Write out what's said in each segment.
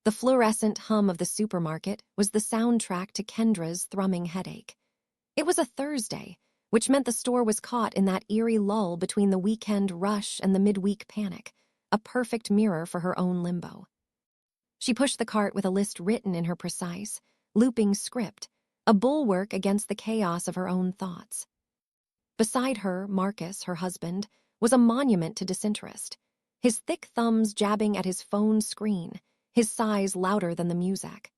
The fluorescent hum of the supermarket was the soundtrack to Kendra's thrumming headache. It was a Thursday, which meant the store was caught in that eerie lull between the weekend rush and the midweek panic, a perfect mirror for her own limbo. She pushed the cart with a list written in her precise, looping script, a bulwark against the chaos of her own thoughts. Beside her, Marcus, her husband, was a monument to disinterest, his thick thumbs jabbing at his phone screen, his sighs louder than the music.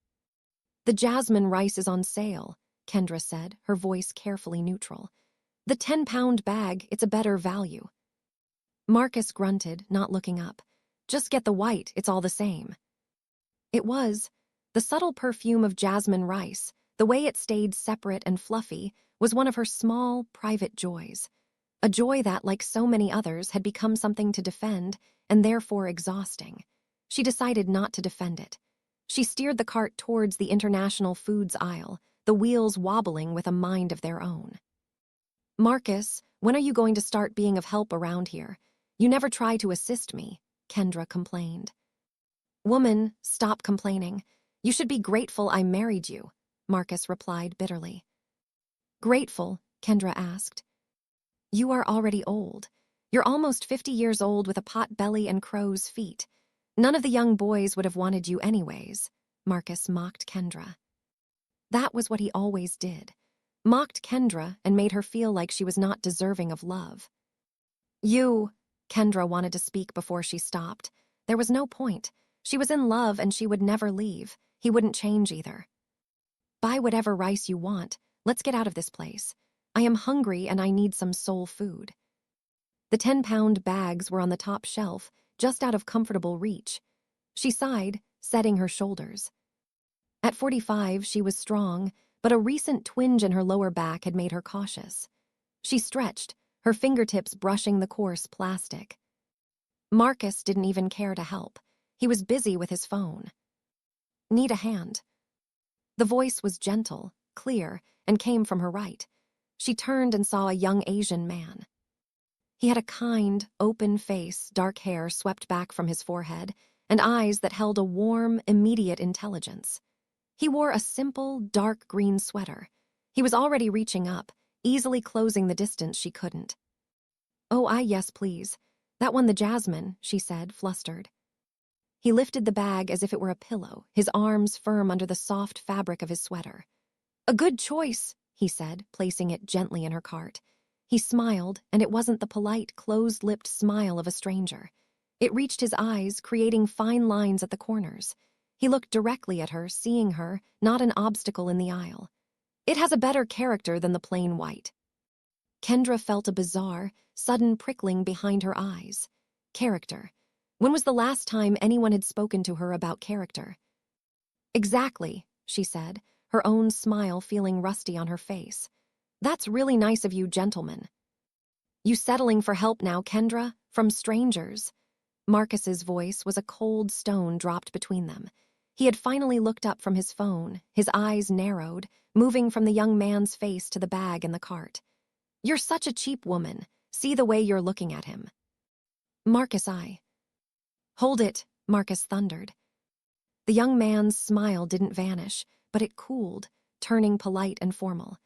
"The jasmine rice is on sale," Kendra said, her voice carefully neutral. "The 10-pound bag, it's a better value." Marcus grunted, not looking up. "Just get the white, it's all the same." It was. The subtle perfume of jasmine rice, the way it stayed separate and fluffy, was one of her small, private joys. A joy that, like so many others, had become something to defend, and therefore exhausting. She decided not to defend it. She steered the cart towards the international foods aisle, the wheels wobbling with a mind of their own. "Marcus, when are you going to start being of help around here? You never try to assist me," Kendra complained. "Woman, stop complaining. You should be grateful I married you," Marcus replied bitterly. "Grateful?" Kendra asked. "You are already old. You're almost 50 years old with a pot belly and crow's feet. None of the young boys would have wanted you anyways," Marcus mocked Kendra. That was what he always did. Mocked Kendra and made her feel like she was not deserving of love. Kendra wanted to speak before she stopped. There was no point. She was in love and she would never leave. He wouldn't change either. "Buy whatever rice you want. Let's get out of this place. I am hungry and I need some soul food." The 10-pound bags were on the top shelf, just out of comfortable reach. She sighed, setting her shoulders. At 45, she was strong, but a recent twinge in her lower back had made her cautious. She stretched, her fingertips brushing the coarse plastic. Marcus didn't even care to help. He was busy with his phone. "Need a hand." The voice was gentle, clear, and came from her right. She turned and saw a young Asian man. He had a kind, open face, dark hair swept back from his forehead, and eyes that held a warm, immediate intelligence. He wore a simple, dark green sweater. He was already reaching up, easily closing the distance she couldn't. "Oh, yes, please. That one, the jasmine," she said, flustered. He lifted the bag as if it were a pillow, his arms firm under the soft fabric of his sweater. "A good choice," he said, placing it gently in her cart. He smiled, and it wasn't the polite, closed-lipped smile of a stranger. It reached his eyes, creating fine lines at the corners. He looked directly at her, seeing her, not an obstacle in the aisle. "It has a better character than the plain white." Kendra felt a bizarre, sudden prickling behind her eyes. Character. When was the last time anyone had spoken to her about character? "Exactly," she said, her own smile feeling rusty on her face. "That's really nice of you, gentlemen." "You settling for help now, Kendra? From strangers?" Marcus's voice was a cold stone dropped between them. He had finally looked up from his phone, his eyes narrowed, moving from the young man's face to the bag in the cart. "You're such a cheap woman. See the way you're looking at him." "Marcus, I..." "Hold it," Marcus thundered. The young man's smile didn't vanish, but it cooled, turning polite and formal.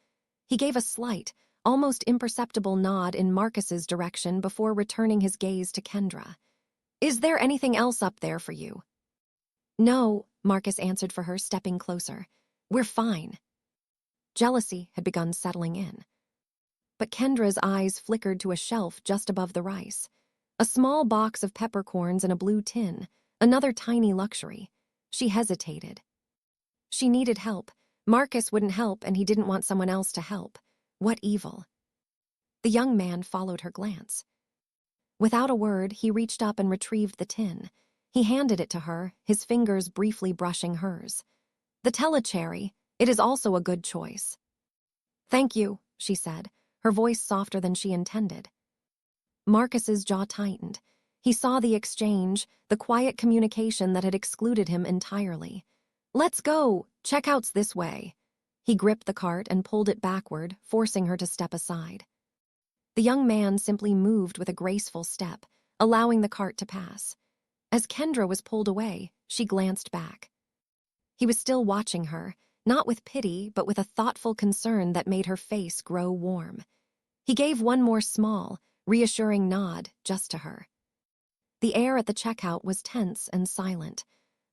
He gave a slight, almost imperceptible nod in Marcus's direction before returning his gaze to Kendra. "Is there anything else up there for you?" "No," Marcus answered for her, stepping closer. "We're fine." Jealousy had begun settling in. But Kendra's eyes flickered to a shelf just above the rice. A small box of peppercorns in a blue tin, another tiny luxury. She hesitated. She needed help. Marcus wouldn't help, and he didn't want someone else to help. What evil? The young man followed her glance. Without a word, he reached up and retrieved the tin. He handed it to her, his fingers briefly brushing hers. "The telecherry. It is also a good choice." "Thank you," she said, her voice softer than she intended. Marcus's jaw tightened. He saw the exchange, the quiet communication that had excluded him entirely. "Let's go. Checkout's this way." He gripped the cart and pulled it backward, forcing her to step aside. The young man simply moved with a graceful step, allowing the cart to pass. As Kendra was pulled away, she glanced back. He was still watching her, not with pity, but with a thoughtful concern that made her face grow warm. He gave one more small, reassuring nod just to her. The air at the checkout was tense and silent.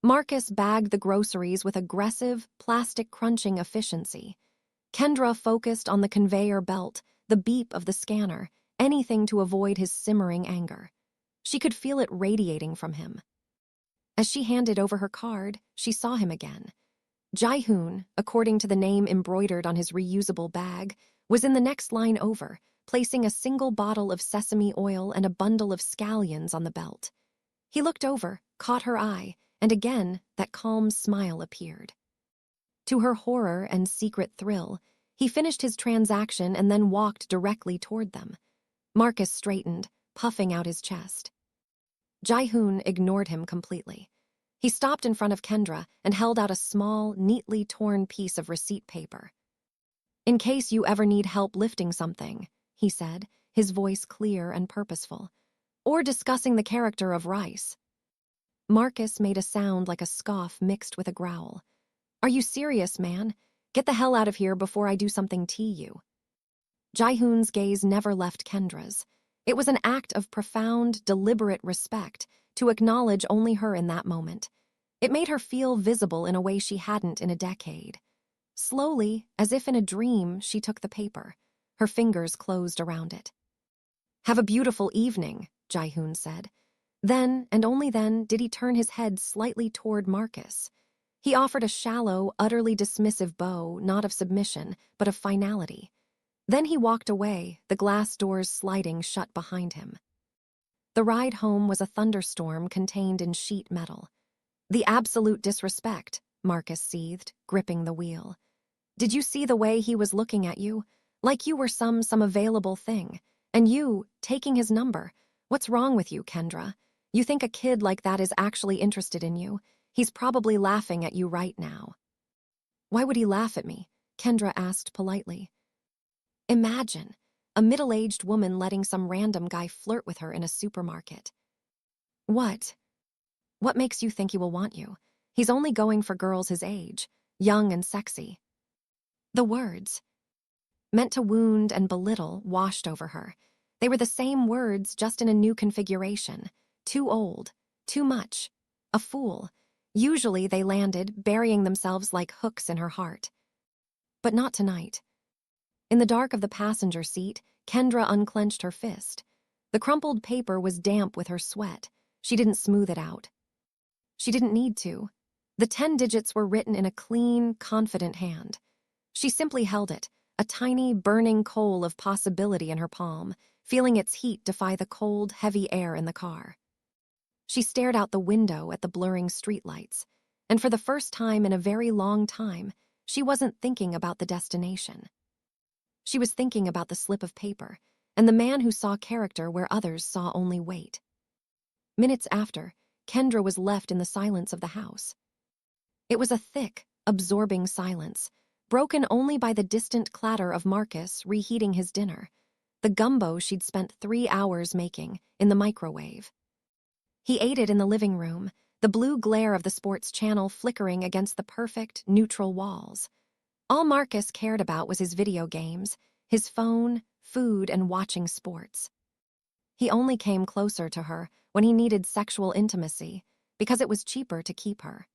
Marcus bagged the groceries with aggressive, plastic-crunching efficiency. Kendra focused on the conveyor belt, the beep of the scanner, anything to avoid his simmering anger. She could feel it radiating from him. As she handed over her card, she saw him again. Jae-hoon, according to the name embroidered on his reusable bag, was in the next line over, placing a single bottle of sesame oil and a bundle of scallions on the belt. He looked over, caught her eye, and again that calm smile appeared. To her horror and secret thrill, he finished his transaction and then walked directly toward them. Marcus straightened, puffing out his chest. Jae-hoon ignored him completely. He stopped in front of Kendra and held out a small, neatly torn piece of receipt paper. "In case you ever need help lifting something," he said, his voice clear and purposeful, "or discussing the character of Rice." Marcus made a sound like a scoff mixed with a growl. "Are you serious, man? Get the hell out of here before I do something to you." Jae-hoon's gaze never left Kendra's. It was an act of profound, deliberate respect to acknowledge only her in that moment. It made her feel visible in a way she hadn't in a decade. Slowly, as if in a dream, she took the paper. Her fingers closed around it. "Have a beautiful evening," Jae-hoon said. Then, and only then, did he turn his head slightly toward Marcus. He offered a shallow, utterly dismissive bow, not of submission, but of finality. Then he walked away, the glass doors sliding shut behind him. The ride home was a thunderstorm contained in sheet metal. "The absolute disrespect," Marcus seethed, gripping the wheel. "Did you see the way he was looking at you? Like you were some available thing. And you, taking his number. What's wrong with you, Kendra? You think a kid like that is actually interested in you? He's probably laughing at you right now." "Why would he laugh at me?" Kendra asked politely. Imagine, a middle-aged woman letting some random guy flirt with her in a supermarket. What? What makes you think he will want you? He's only going for girls his age, young and sexy. The words, meant to wound and belittle, washed over her. They were the same words, just in a new configuration. Too old, too much, a fool. Usually they landed, burying themselves like hooks in her heart. But not tonight. In the dark of the passenger seat, Kendra unclenched her fist. The crumpled paper was damp with her sweat. She didn't smooth it out. She didn't need to. The 10 digits were written in a clean, confident hand. She simply held it, a tiny, burning coal of possibility in her palm, feeling its heat defy the cold, heavy air in the car. She stared out the window at the blurring streetlights, and for the first time in a very long time, she wasn't thinking about the destination. She was thinking about the slip of paper, and the man who saw character where others saw only weight. Minutes after, Kendra was left in the silence of the house. It was a thick, absorbing silence, broken only by the distant clatter of Marcus reheating his dinner, the gumbo she'd spent 3 hours making, in the microwave. He ate it in the living room, the blue glare of the sports channel flickering against the perfect, neutral walls. All Marcus cared about was his video games, his phone, food, and watching sports. He only came closer to her when he needed sexual intimacy, because it was cheaper to keep her.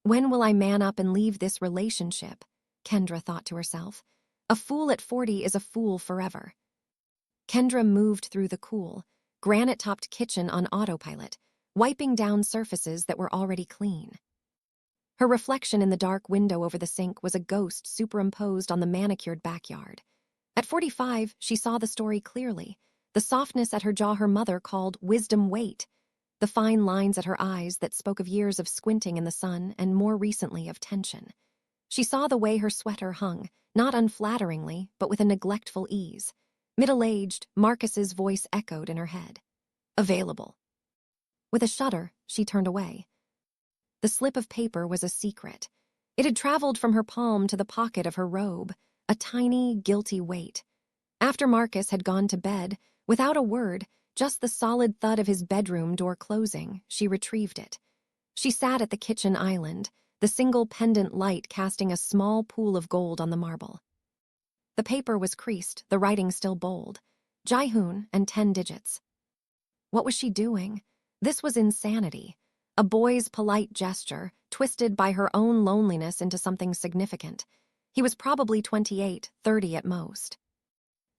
When will I man up and leave this relationship? Kendra thought to herself. A fool at 40 is a fool forever. Kendra moved through the cool, granite-topped kitchen on autopilot, wiping down surfaces that were already clean. Her reflection in the dark window over the sink was a ghost superimposed on the manicured backyard. At 45, she saw the story clearly, the softness at her jaw her mother called wisdom weight, the fine lines at her eyes that spoke of years of squinting in the sun and more recently of tension. She saw the way her sweater hung, not unflatteringly, but with a neglectful ease. Middle-aged, Marcus's voice echoed in her head. Available. With a shudder, she turned away. The slip of paper was a secret. It had traveled from her palm to the pocket of her robe, a tiny, guilty weight. After Marcus had gone to bed, without a word, just the solid thud of his bedroom door closing, she retrieved it. She sat at the kitchen island, the single pendant light casting a small pool of gold on the marble. The paper was creased, the writing still bold. Jai-hoon and 10 digits. What was she doing? This was insanity. A boy's polite gesture, twisted by her own loneliness into something significant. He was probably 28, 30 at most.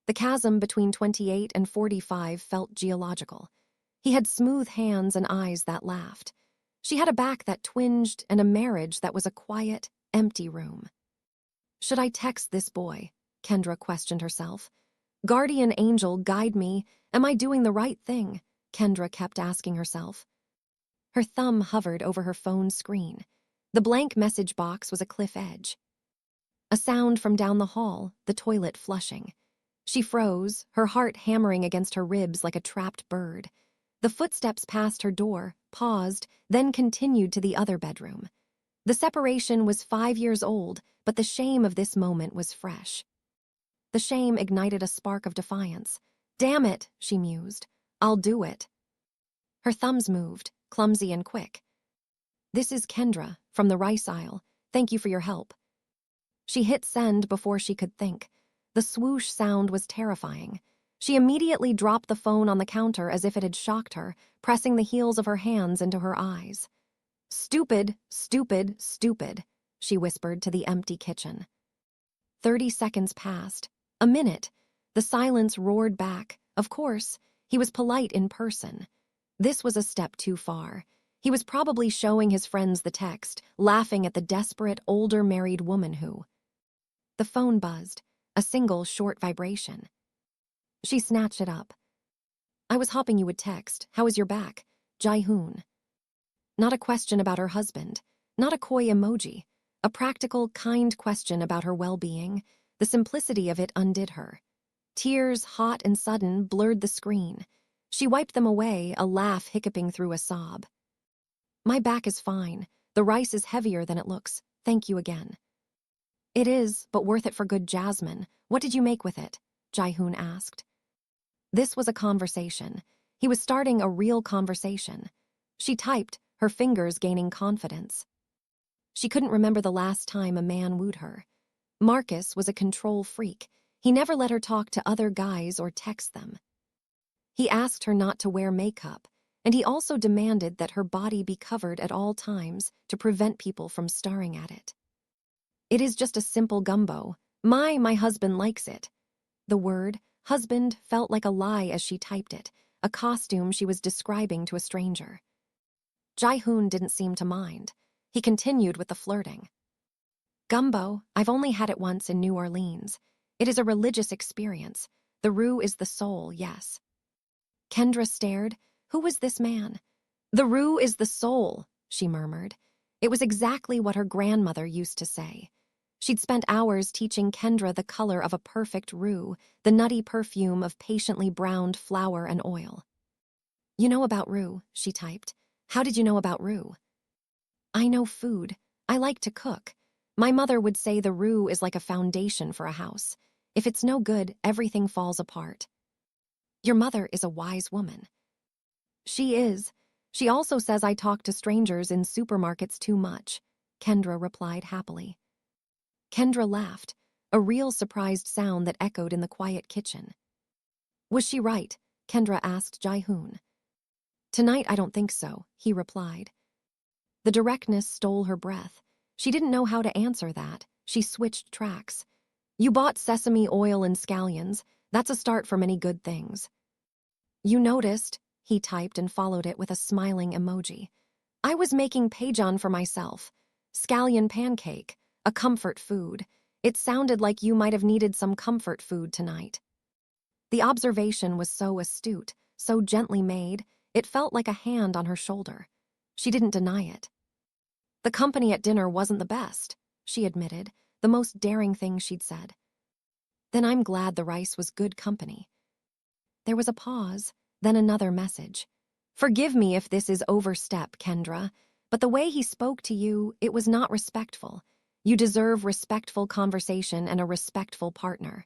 The chasm between 28 and 45 felt geological. He had smooth hands and eyes that laughed. She had a back that twinged and a marriage that was a quiet, empty room. Should I text this boy? Kendra questioned herself. Guardian angel, guide me. Am I doing the right thing? Kendra kept asking herself. Her thumb hovered over her phone's screen. The blank message box was a cliff edge. A sound from down the hall, the toilet flushing. She froze, her heart hammering against her ribs like a trapped bird. The footsteps passed her door, paused, then continued to the other bedroom. The separation was 5 years old, but the shame of this moment was fresh. The shame ignited a spark of defiance. Damn it, she mused. I'll do it. Her thumbs moved, clumsy and quick. This is Kendra, from the rice aisle. Thank you for your help. She hit send before she could think. The swoosh sound was terrifying. She immediately dropped the phone on the counter as if it had shocked her, pressing the heels of her hands into her eyes. Stupid, stupid, stupid, she whispered to the empty kitchen. 30 seconds passed. A minute. The silence roared back. Of course, he was polite in person. This was a step too far. He was probably showing his friends the text, laughing at the desperate, older married woman who... The phone buzzed, a single short vibration. She snatched it up. I was hoping you would text. How is your back? Jai-hoon. Not a question about her husband. Not a coy emoji. A practical, kind question about her well-being. The simplicity of it undid her. Tears, hot and sudden, blurred the screen. She wiped them away, a laugh hiccuping through a sob. My back is fine. The rice is heavier than it looks. Thank you again. It is, but worth it for good jasmine. What did you make with it? Jai-hoon asked. This was a conversation. He was starting a real conversation. She typed, her fingers gaining confidence. She couldn't remember the last time a man wooed her. Marcus was a control freak. He never let her talk to other guys or text them. He asked her not to wear makeup, and he also demanded that her body be covered at all times to prevent people from staring at it. It is just a simple gumbo. My husband likes it. The word, husband, felt like a lie as she typed it, a costume she was describing to a stranger. Jai-hoon didn't seem to mind. He continued with the flirting. Gumbo, I've only had it once in New Orleans. It is a religious experience. The roux is the soul, yes. Kendra stared. Who was this man? The roux is the soul, she murmured. It was exactly what her grandmother used to say. She'd spent hours teaching Kendra the color of a perfect roux, the nutty perfume of patiently browned flour and oil. You know about roux, she typed. How did you know about roux? I know food. I like to cook. My mother would say the roux is like a foundation for a house. If it's no good, everything falls apart. Your mother is a wise woman. She is. She also says I talk to strangers in supermarkets too much, Kendra replied happily. Kendra laughed, a real surprised sound that echoed in the quiet kitchen. Was she right? Kendra asked Jai-hoon. Tonight I don't think so, he replied. The directness stole her breath. She didn't know how to answer that. She switched tracks. You bought sesame oil and scallions. That's a start for many good things. You noticed, he typed and followed it with a smiling emoji. I was making Peijeon for myself. Scallion pancake, a comfort food. It sounded like you might have needed some comfort food tonight. The observation was so astute, so gently made, it felt like a hand on her shoulder. She didn't deny it. The company at dinner wasn't the best, she admitted, the most daring thing she'd said. Then I'm glad the rice was good company. There was a pause, then another message. Forgive me if this is overstep, Kendra, but the way he spoke to you, it was not respectful. You deserve respectful conversation and a respectful partner.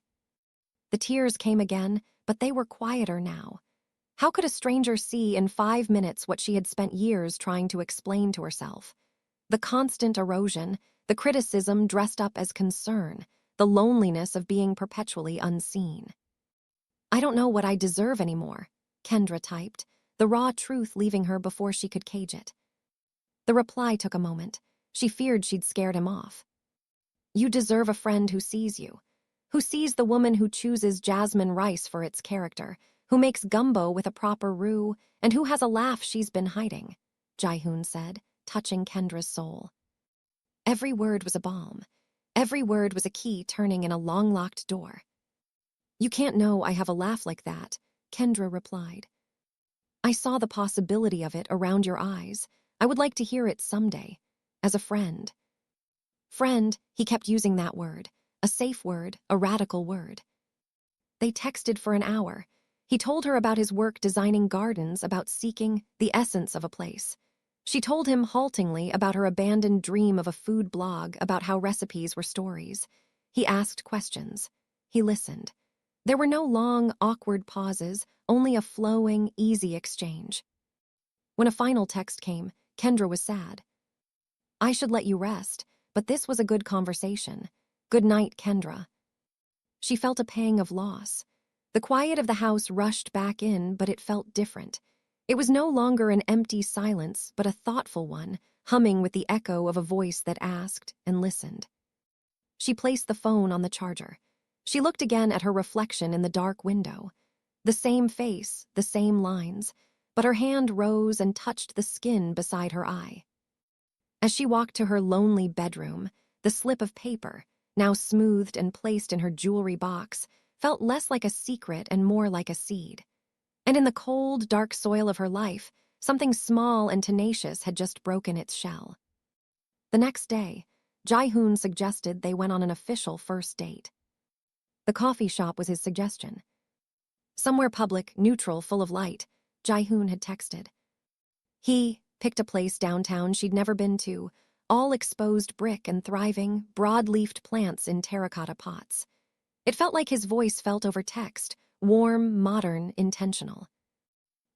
The tears came again, but they were quieter now. How could a stranger see in 5 minutes what she had spent years trying to explain to herself? The constant erosion, the criticism dressed up as concern, the loneliness of being perpetually unseen. "I don't know what I deserve anymore," Kendra typed, the raw truth leaving her before she could cage it. The reply took a moment. She feared she'd scared him off. "You deserve a friend who sees you, who sees the woman who chooses jasmine rice for its character, who makes gumbo with a proper roux, and who has a laugh she's been hiding," Jaehoon said, touching Kendra's soul. Every word was a balm. Every word was a key turning in a long-locked door. "You can't know I have a laugh like that," Kendra replied. "I saw the possibility of it around your eyes. I would like to hear it someday. As a friend." Friend, he kept using that word. A safe word, a radical word. They texted for an hour. He told her about his work designing gardens, about seeking the essence of a place. She told him haltingly about her abandoned dream of a food blog, about how recipes were stories. He asked questions. He listened. There were no long, awkward pauses, only a flowing, easy exchange. When a final text came, Kendra was sad. "I should let you rest, but this was a good conversation. Good night, Kendra." She felt a pang of loss. The quiet of the house rushed back in, but it felt different. It was no longer an empty silence, but a thoughtful one, humming with the echo of a voice that asked and listened. She placed the phone on the charger. She looked again at her reflection in the dark window. The same face, the same lines, but her hand rose and touched the skin beside her eye. As she walked to her lonely bedroom, the slip of paper, now smoothed and placed in her jewelry box, felt less like a secret and more like a seed. And in the cold, dark soil of her life, something small and tenacious had just broken its shell. The next day, Jaehoon suggested they went on an official first date. The coffee shop was his suggestion. "Somewhere public, neutral, full of light," Jaehoon had texted. He picked a place downtown she'd never been to, all exposed brick and thriving, broad-leafed plants in terracotta pots. It felt like his voice felt over text, warm, modern, intentional.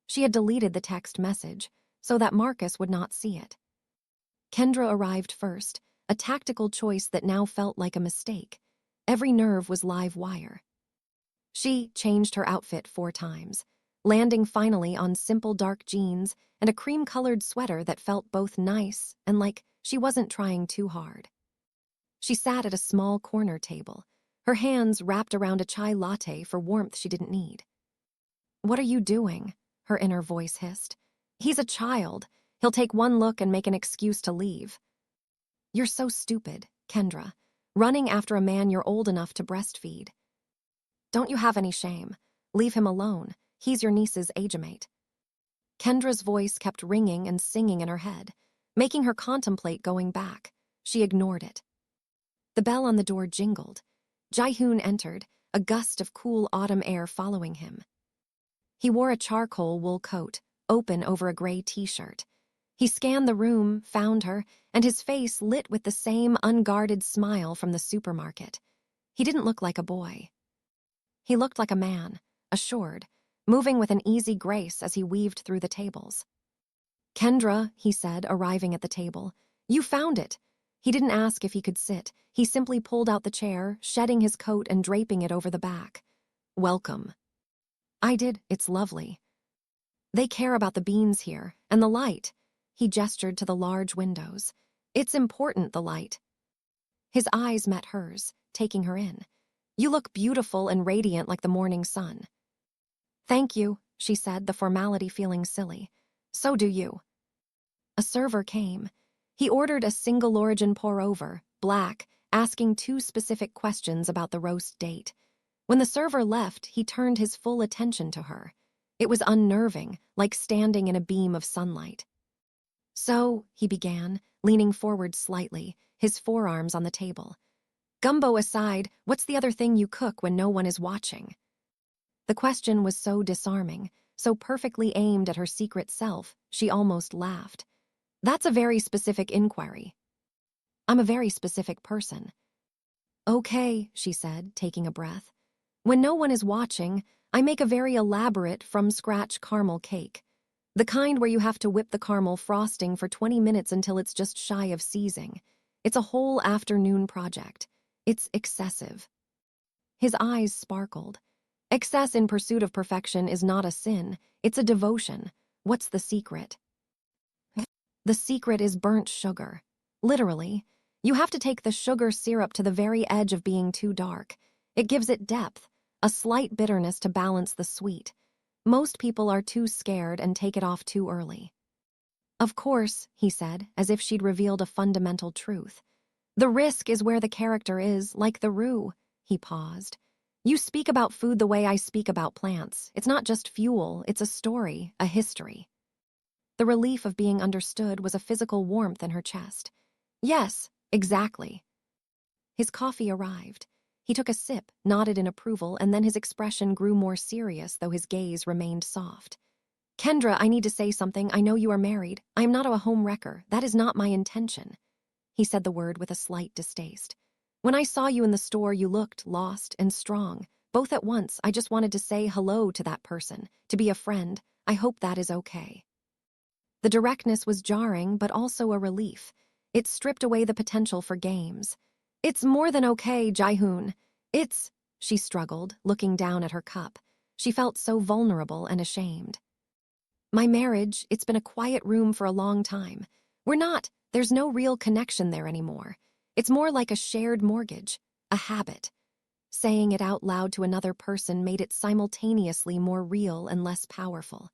She had deleted the text message so that Marcus would not see it. Kendra arrived first, a tactical choice that now felt like a mistake. Every nerve was live wire. She changed her outfit 4 times, landing finally on simple dark jeans and a cream-colored sweater that felt both nice and like she wasn't trying too hard. She sat at a small corner table, her hands wrapped around a chai latte for warmth she didn't need. "What are you doing?" her inner voice hissed. "He's a child. He'll take one look and make an excuse to leave." "You're so stupid, Kendra, running after a man you're old enough to breastfeed. Don't you have any shame? Leave him alone. He's your niece's age-mate." Kendra's voice kept ringing and singing in her head, making her contemplate going back. She ignored it. The bell on the door jingled. Jaehoon entered, a gust of cool autumn air following him. He wore a charcoal wool coat, open over a gray t-shirt. He scanned the room, found her, and his face lit with the same unguarded smile from the supermarket. He didn't look like a boy. He looked like a man, assured, moving with an easy grace as he weaved through the tables. "Kendra," he said, arriving at the table, "you found it." He didn't ask if he could sit. He simply pulled out the chair, shedding his coat and draping it over the back. "Welcome." "I did. It's lovely." "They care about the beans here, and the light." He gestured to the large windows. "It's important, the light." His eyes met hers, taking her in. "You look beautiful and radiant like the morning sun." "Thank you," she said, the formality feeling silly. "So do you." A server came. He ordered a single origin pour-over, black, asking 2 specific questions about the roast date. When the server left, he turned his full attention to her. It was unnerving, like standing in a beam of sunlight. "So," he began, leaning forward slightly, his forearms on the table. "Gumbo aside, what's the other thing you cook when no one is watching?" The question was so disarming, so perfectly aimed at her secret self, she almost laughed. "That's a very specific inquiry." "I'm a very specific person." "Okay," she said, taking a breath. "When no one is watching, I make a very elaborate from-scratch caramel cake. The kind where you have to whip the caramel frosting for 20 minutes until it's just shy of seizing. It's a whole afternoon project. It's excessive. His eyes sparkled. Excess in pursuit of perfection is not a sin, it's a devotion. What's the secret? The secret is burnt sugar. Literally. You have to take the sugar syrup to the very edge of being too dark. It gives it depth, a slight bitterness to balance the sweet. Most people are too scared and take it off too early. Of course, he said, as if she'd revealed a fundamental truth. The risk is where the character is, like the roux. He paused. You speak about food the way I speak about plants. It's not just fuel, it's a story, a history. The relief of being understood was a physical warmth in her chest. Yes, exactly. His coffee arrived. He took a sip, nodded in approval, and then his expression grew more serious, though his gaze remained soft. Kendra, I need to say something. I know you are married. I am not a home wrecker. That is not my intention. He said the word with a slight distaste. When I saw you in the store, you looked lost and strong. Both at once, I just wanted to say hello to that person, to be a friend. I hope that is okay. The directness was jarring, but also a relief. It stripped away the potential for games. It's more than okay, Jaehoon. She struggled, looking down at her cup. She felt so vulnerable and ashamed. My marriage, it's been a quiet room for a long time. There's no real connection there anymore. It's more like a shared mortgage, a habit. Saying it out loud to another person made it simultaneously more real and less powerful.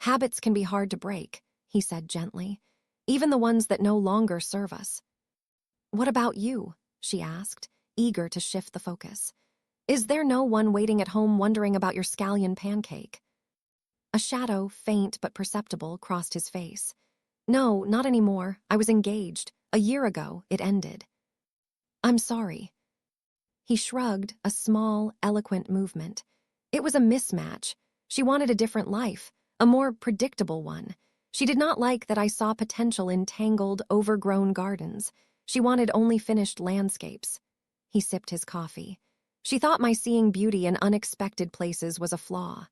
Habits can be hard to break, he said gently, even the ones that no longer serve us. What about you? She asked, eager to shift the focus. Is there no one waiting at home wondering about your scallion pancake? A shadow, faint but perceptible, crossed his face. No, not anymore. I was engaged. A year ago, it ended. I'm sorry. He shrugged, a small, eloquent movement. It was a mismatch. She wanted a different life, a more predictable one. She did not like that I saw potential in tangled, overgrown gardens. She wanted only finished landscapes. He sipped his coffee. She thought my seeing beauty in unexpected places was a flaw.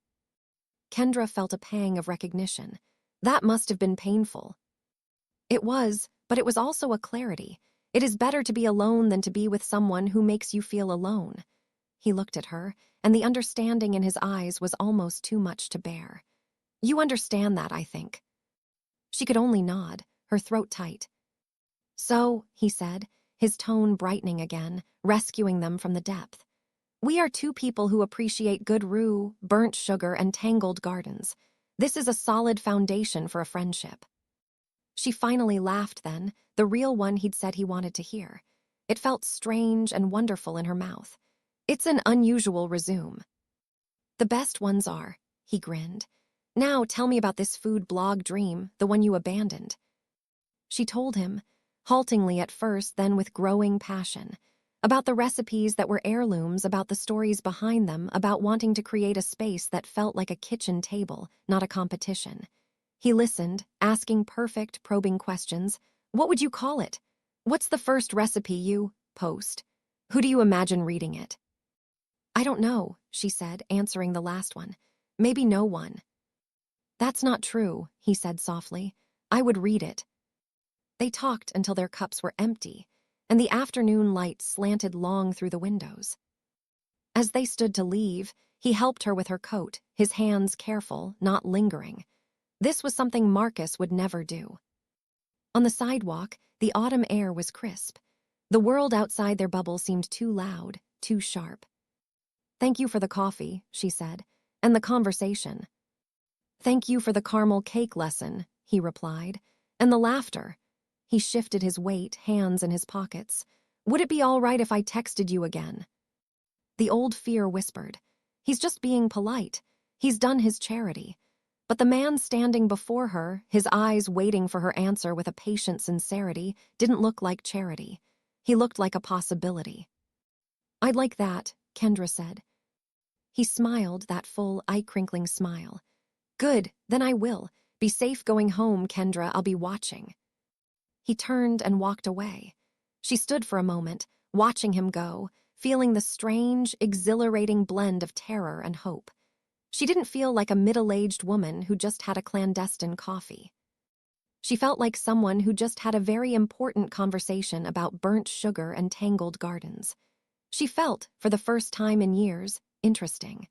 Kendra felt a pang of recognition. That must have been painful. It was, but it was also a clarity. It is better to be alone than to be with someone who makes you feel alone. He looked at her, and the understanding in his eyes was almost too much to bear. You understand that, I think. She could only nod, her throat tight. So, he said, his tone brightening again, rescuing them from the depth. We are two people who appreciate good roux, burnt sugar, and tangled gardens. This is a solid foundation for a friendship. She finally laughed then, the real one he'd said he wanted to hear. It felt strange and wonderful in her mouth. It's an unusual resume. The best ones are, he grinned. Now tell me about this food blog dream, the one you abandoned. She told him, haltingly at first, then with growing passion, about the recipes that were heirlooms, about the stories behind them, about wanting to create a space that felt like a kitchen table, not a competition. He listened, asking perfect, probing questions. What would you call it? What's the first recipe you post? Who do you imagine reading it? I don't know, she said, answering the last one. Maybe no one. That's not true, he said softly. I would read it. They talked until their cups were empty, and the afternoon light slanted long through the windows. As they stood to leave, he helped her with her coat, his hands careful, not lingering. This was something Marcus would never do. On the sidewalk, the autumn air was crisp. The world outside their bubble seemed too loud, too sharp. Thank you for the coffee, she said, and the conversation. Thank you for the caramel cake lesson, he replied, and the laughter. He shifted his weight, hands in his pockets. Would it be all right if I texted you again? The old fear whispered. He's just being polite. He's done his charity. But the man standing before her, his eyes waiting for her answer with a patient sincerity, didn't look like charity. He looked like a possibility. I'd like that, Kendra said. He smiled, that full, eye-crinkling smile. Good, then I will. Be safe going home, Kendra, I'll be watching. He turned and walked away. She stood for a moment, watching him go, feeling the strange, exhilarating blend of terror and hope. She didn't feel like a middle-aged woman who just had a clandestine coffee. She felt like someone who just had a very important conversation about burnt sugar and tangled gardens. She felt, for the first time in years, interesting.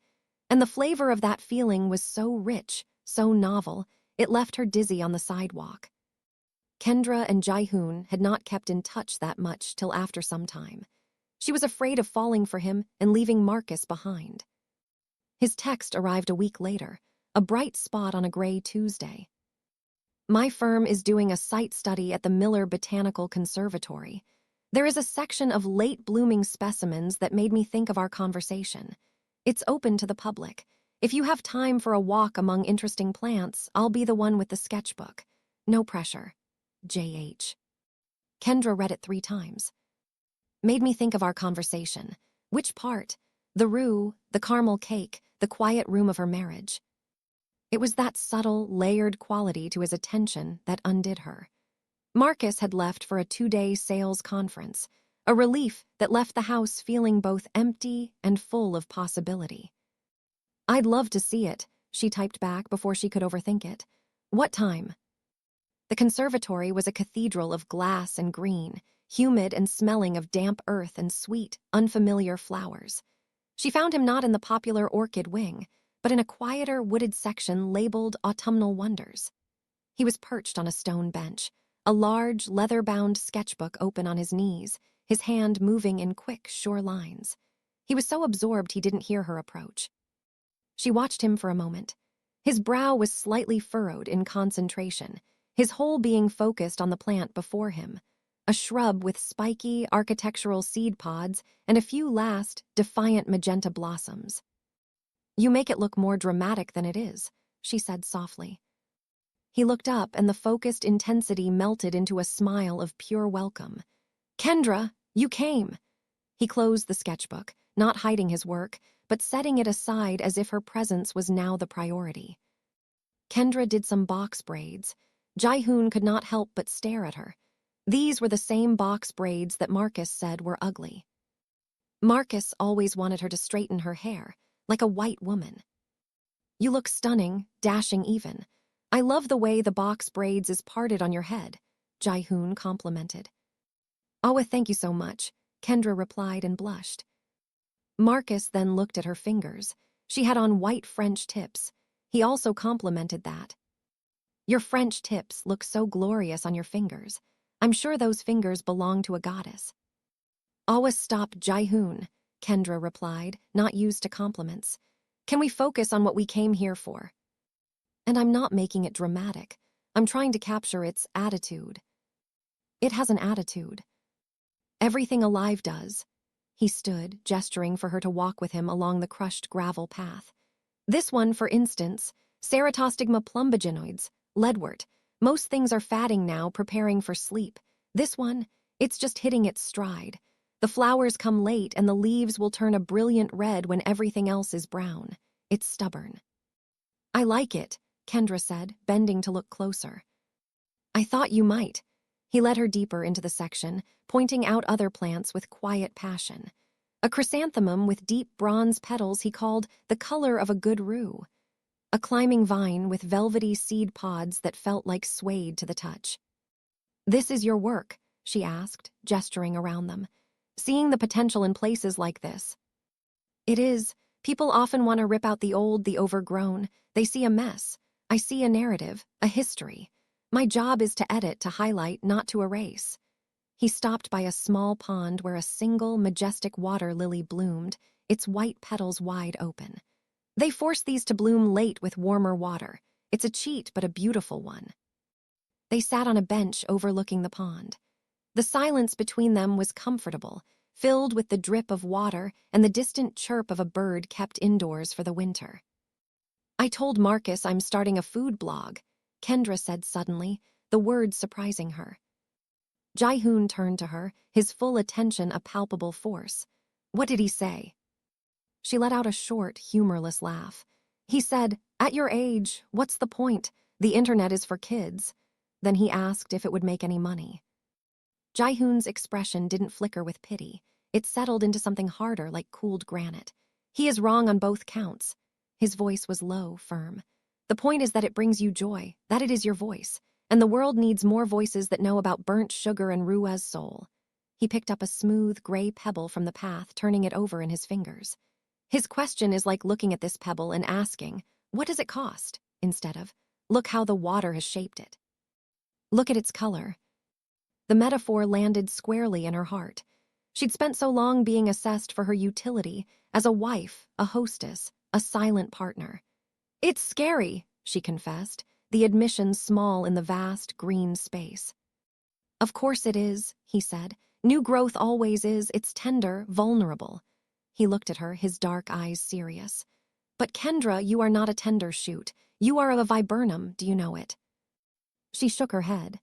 And the flavor of that feeling was so rich, so novel, it left her dizzy on the sidewalk. Kendra and Jaehoon had not kept in touch that much till after some time. She was afraid of falling for him and leaving Marcus behind. His text arrived a week later, a bright spot on a gray Tuesday. My firm is doing a site study at the Miller Botanical Conservatory. There is a section of late-blooming specimens that made me think of our conversation. It's open to the public. If you have time for a walk among interesting plants, I'll be the one with the sketchbook. No pressure. J.H. Kendra read it 3 times. Made me think of our conversation. Which part? The roux, the caramel cake, the quiet room of her marriage. It was that subtle, layered quality to his attention that undid her. Marcus had left for a 2-day sales conference, a relief that left the house feeling both empty and full of possibility. I'd love to see it, she typed back before she could overthink it. What time? The conservatory was a cathedral of glass and green, humid and smelling of damp earth and sweet, unfamiliar flowers. She found him not in the popular orchid wing, but in a quieter, wooded section labeled Autumnal Wonders. He was perched on a stone bench, a large, leather-bound sketchbook open on his knees, his hand moving in quick, sure lines. He was so absorbed he didn't hear her approach. She watched him for a moment. His brow was slightly furrowed in concentration, his whole being focused on the plant before him, a shrub with spiky, architectural seed pods and a few last, defiant magenta blossoms. You make it look more dramatic than it is, she said softly. He looked up and the focused intensity melted into a smile of pure welcome. Kendra, you came! He closed the sketchbook, not hiding his work, but setting it aside as if her presence was now the priority. Kendra did some box braids. Jaehoon could not help but stare at her. These were the same box braids that Marcus said were ugly. Marcus always wanted her to straighten her hair, like a white woman. You look stunning, dashing even. I love the way the box braids is parted on your head, Jaehoon complimented. Oh, thank you so much, Kendra replied and blushed. Marcus then looked at her fingers. She had on white French tips. He also complimented that. Your French tips look so glorious on your fingers. I'm sure those fingers belong to a goddess. Always stop, Jaehoon, Kendra replied, not used to compliments. Can we focus on what we came here for? And I'm not making it dramatic. I'm trying to capture its attitude. It has an attitude. Everything alive does. He stood, gesturing for her to walk with him along the crushed gravel path. This one, for instance, Ceratostigma plumbaginoides, leadwort. Most things are fatting now, preparing for sleep. This one, it's just hitting its stride. The flowers come late and the leaves will turn a brilliant red when everything else is brown. It's stubborn. I like it, Kendra said, bending to look closer. I thought you might. He led her deeper into the section, pointing out other plants with quiet passion. A chrysanthemum with deep bronze petals he called the color of a good roux. A climbing vine with velvety seed pods that felt like suede to the touch. This is your work, she asked, gesturing around them. Seeing the potential in places like this. It is. People often want to rip out the old, the overgrown. They see a mess. I see a narrative, a history. My job is to edit, to highlight, not to erase. He stopped by a small pond where a single, majestic water lily bloomed, its white petals wide open. They force these to bloom late with warmer water. It's a cheat, but a beautiful one. They sat on a bench overlooking the pond. The silence between them was comfortable, filled with the drip of water and the distant chirp of a bird kept indoors for the winter. I told Marcus I'm starting a food blog, Kendra said suddenly, the words surprising her. Jaehoon turned to her, his full attention a palpable force. What did he say? She let out a short, humorless laugh. He said, at your age, what's the point? The internet is for kids. Then he asked if it would make any money. Jaehoon's expression didn't flicker with pity. It settled into something harder, like cooled granite. He is wrong on both counts. His voice was low, firm. The point is that it brings you joy, that it is your voice, and the world needs more voices that know about burnt sugar and Rua's soul. He picked up a smooth, gray pebble from the path, turning it over in his fingers. His question is like looking at this pebble and asking, what does it cost? Instead of, look how the water has shaped it. Look at its color. The metaphor landed squarely in her heart. She'd spent so long being assessed for her utility as a wife, a hostess, a silent partner. It's scary, she confessed, the admission small in the vast green space. Of course it is, he said. New growth always is. It's tender, vulnerable. He looked at her, his dark eyes serious. But Kendra, you are not a tender shoot. You are a viburnum, do you know it? She shook her head.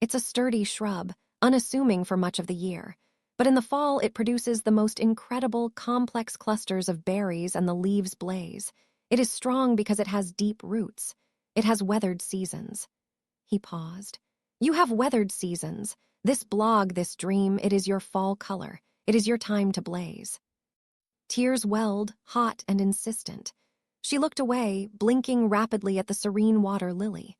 It's a sturdy shrub, unassuming for much of the year. But in the fall it produces the most incredible, complex clusters of berries and the leaves blaze. It is strong because it has deep roots. It has weathered seasons. He paused. You have weathered seasons. This blog, this dream, it is your fall color. It is your time to blaze. Tears welled, hot and insistent. She looked away, blinking rapidly at the serene water lily.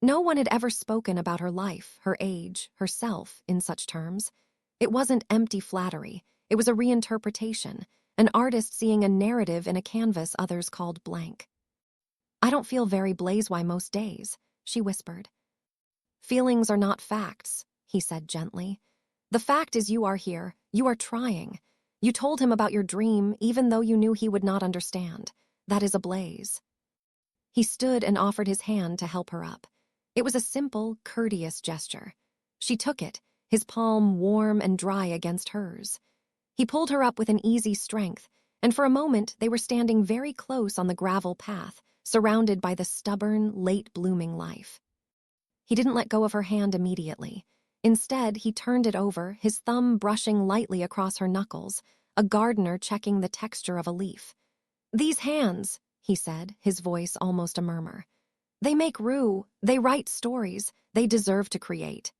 No one had ever spoken about her life, her age, herself, in such terms. It wasn't empty flattery. It was a reinterpretation, an artist seeing a narrative in a canvas others called blank. I don't feel very Blazewhy most days, she whispered. Feelings are not facts, he said gently. The fact is you are here. You are trying. You told him about your dream, even though you knew he would not understand. That is a blaze. He stood and offered his hand to help her up. It was a simple, courteous gesture. She took it, his palm warm and dry against hers. He pulled her up with an easy strength, and for a moment they were standing very close on the gravel path, surrounded by the stubborn, late-blooming life. He didn't let go of her hand immediately. Instead, he turned it over, his thumb brushing lightly across her knuckles, a gardener checking the texture of a leaf. These hands, he said, his voice almost a murmur. They make Rue, they write stories, they deserve to create.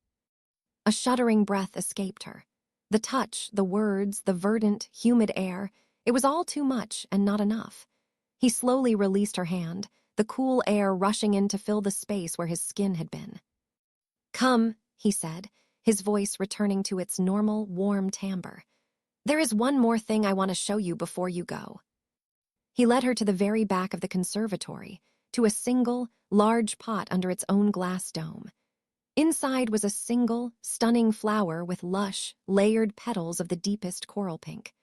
A shuddering breath escaped her. The touch, the words, the verdant, humid air, it was all too much and not enough. He slowly released her hand, the cool air rushing in to fill the space where his skin had been. Come, he said, his voice returning to its normal, warm timbre. There is one more thing I want to show you before you go. He led her to the very back of the conservatory, to a single, large pot under its own glass dome. Inside was a single, stunning flower with lush, layered petals of the deepest coral pink.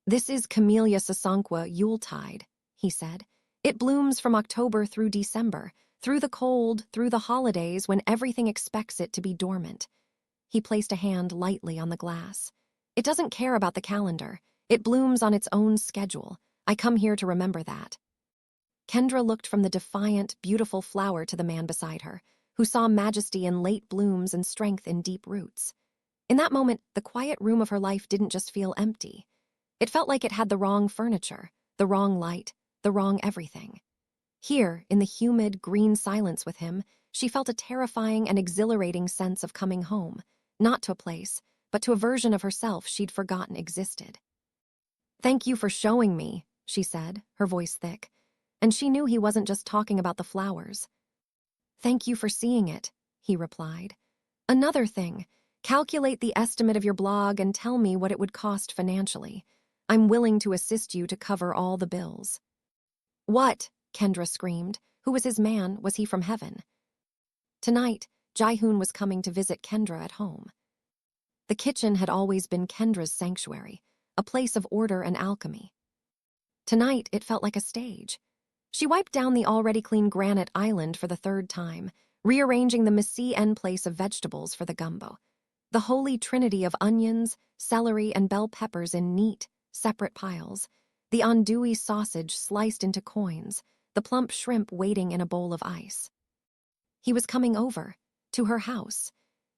This is Camellia sasanqua Yuletide, he said. It blooms from October through December, through the cold, through the holidays when everything expects it to be dormant. He placed a hand lightly on the glass. It doesn't care about the calendar. It blooms on its own schedule. I come here to remember that. Kendra looked from the defiant, beautiful flower to the man beside her, who saw majesty in late blooms and strength in deep roots. In that moment, the quiet room of her life didn't just feel empty. It felt like it had the wrong furniture, the wrong light, the wrong everything. Here, in the humid, green silence with him, she felt a terrifying and exhilarating sense of coming home, not to a place, but to a version of herself she'd forgotten existed. Thank you for showing me, she said, her voice thick, and she knew he wasn't just talking about the flowers. Thank you for seeing it, he replied. Another thing, calculate the estimate of your blog and tell me what it would cost financially. I'm willing to assist you to cover all the bills. What? Kendra screamed. Who was his man? Was he from heaven? Tonight, Jaihoon was coming to visit Kendra at home. The kitchen had always been Kendra's sanctuary, a place of order and alchemy. Tonight, it felt like a stage. She wiped down the already clean granite island for the third time, rearranging the messy end place of vegetables for the gumbo. The holy trinity of onions, celery, and bell peppers in neat, separate piles, the andouille sausage sliced into coins, the plump shrimp waiting in a bowl of ice. He was coming over, to her house.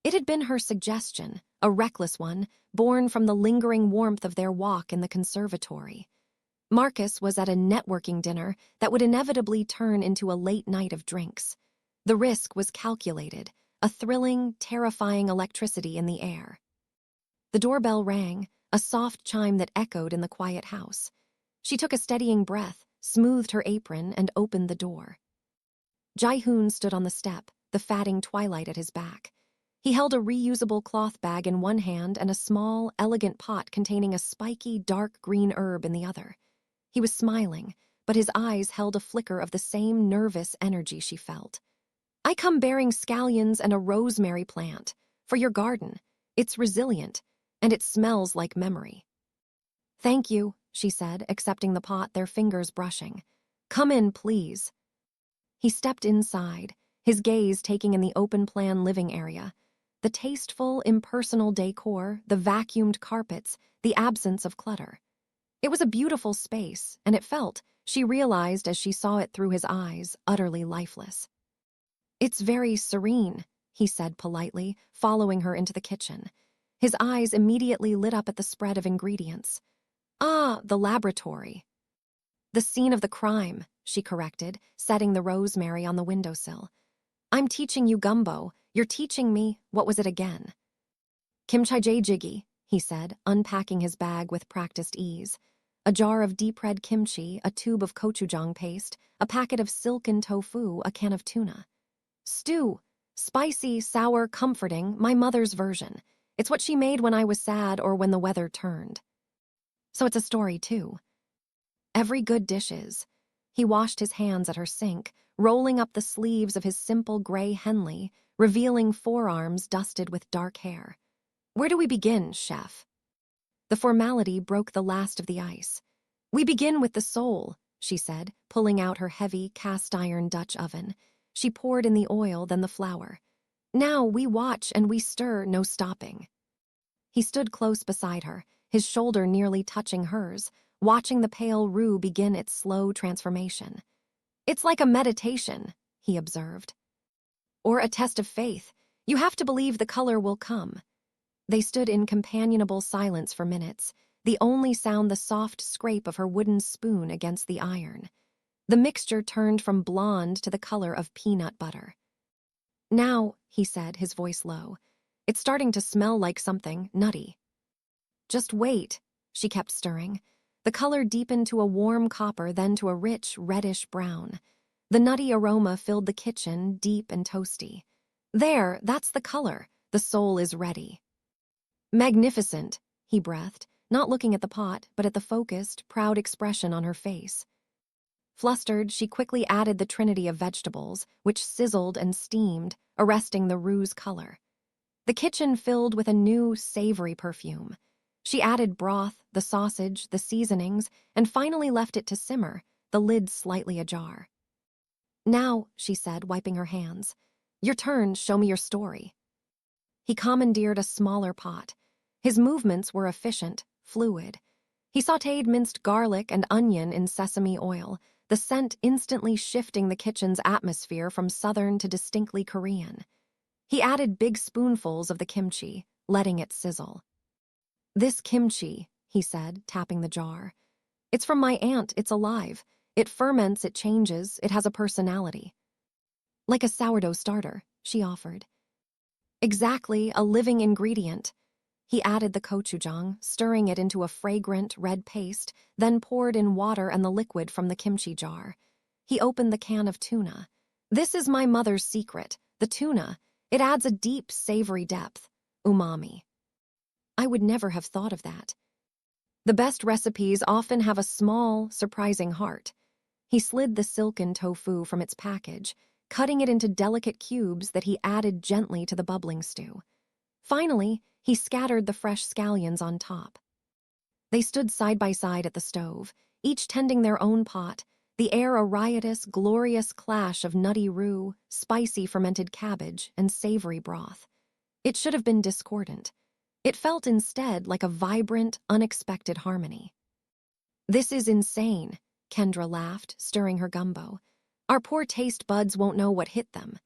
It had been her suggestion, a reckless one, born from the lingering warmth of their walk in the conservatory. Marcus was at a networking dinner that would inevitably turn into a late night of drinks. The risk was calculated, a thrilling, terrifying electricity in the air. The doorbell rang, a soft chime that echoed in the quiet house. She took a steadying breath, smoothed her apron, and opened the door. Jae-hoon stood on the step, the fatting twilight at his back. He held a reusable cloth bag in one hand and a small, elegant pot containing a spiky, dark green herb in the other. He was smiling, but his eyes held a flicker of the same nervous energy she felt. "I come bearing scallions and a rosemary plant for your garden. It's resilient, and it smells like memory." "Thank you," she said, accepting the pot, their fingers brushing. "Come in, please." He stepped inside, his gaze taking in the open-plan living area. The tasteful, impersonal decor, the vacuumed carpets, the absence of clutter. It was a beautiful space, and it felt, she realized as she saw it through his eyes, utterly lifeless. "It's very serene," he said politely, following her into the kitchen. His eyes immediately lit up at the spread of ingredients. "Ah, the laboratory." "The scene of the crime," she corrected, setting the rosemary on the windowsill. "I'm teaching you gumbo. You're teaching me, what was it again?" "Kimchi jjigae," he said, unpacking his bag with practiced ease. A jar of deep-red kimchi, a tube of gochujang paste, a packet of silken tofu, a can of tuna. "Stew. Spicy, sour, comforting, my mother's version. It's what she made when I was sad or when the weather turned." "So it's a story, too." "Every good dish is." He washed his hands at her sink, rolling up the sleeves of his simple gray Henley, revealing forearms dusted with dark hair. "Where do we begin, chef?" The formality broke the last of the ice. "We begin with the soul," she said, pulling out her heavy cast-iron Dutch oven. She poured in the oil, then the flour. "Now we watch and we stir, no stopping." He stood close beside her, his shoulder nearly touching hers, watching the pale roux begin its slow transformation. "It's like a meditation," he observed. "Or a test of faith. You have to believe the color will come." They stood in companionable silence for minutes, the only sound the soft scrape of her wooden spoon against the iron. The mixture turned from blonde to the color of peanut butter. "Now," he said, his voice low, "it's starting to smell like something nutty." "Just wait," she kept stirring. The color deepened to a warm copper, then to a rich, reddish brown. The nutty aroma filled the kitchen, deep and toasty. "There, that's the color. The soul is ready." "Magnificent," he breathed, not looking at the pot, but at the focused, proud expression on her face. Flustered, she quickly added the trinity of vegetables, which sizzled and steamed, arresting the roux's color. The kitchen filled with a new, savory perfume. She added broth, the sausage, the seasonings, and finally left it to simmer, the lid slightly ajar. "Now," she said, wiping her hands, "your turn, show me your story." He commandeered a smaller pot. His movements were efficient, fluid. He sautéed minced garlic and onion in sesame oil, the scent instantly shifting the kitchen's atmosphere from southern to distinctly Korean. He added big spoonfuls of the kimchi, letting it sizzle. "This kimchi," he said, tapping the jar. "It's from my aunt, it's alive. It ferments, it changes, it has a personality." "Like a sourdough starter," she offered. "Exactly, a living ingredient." He added the gochujang, stirring it into a fragrant red paste, then poured in water and the liquid from the kimchi jar. He opened the can of tuna. "This is my mother's secret, the tuna. It adds a deep, savory depth. Umami." I would never have thought of that. The best recipes often have a small, surprising heart. He slid the silken tofu from its package, cutting it into delicate cubes that he added gently to the bubbling stew. Finally, he scattered the fresh scallions on top. They stood side by side at the stove, each tending their own pot, the air a riotous, glorious clash of nutty roux, spicy fermented cabbage, and savory broth. It should have been discordant. It felt instead like a vibrant, unexpected harmony. "This is insane," Kendra laughed, stirring her gumbo. "Our poor taste buds won't know what hit them."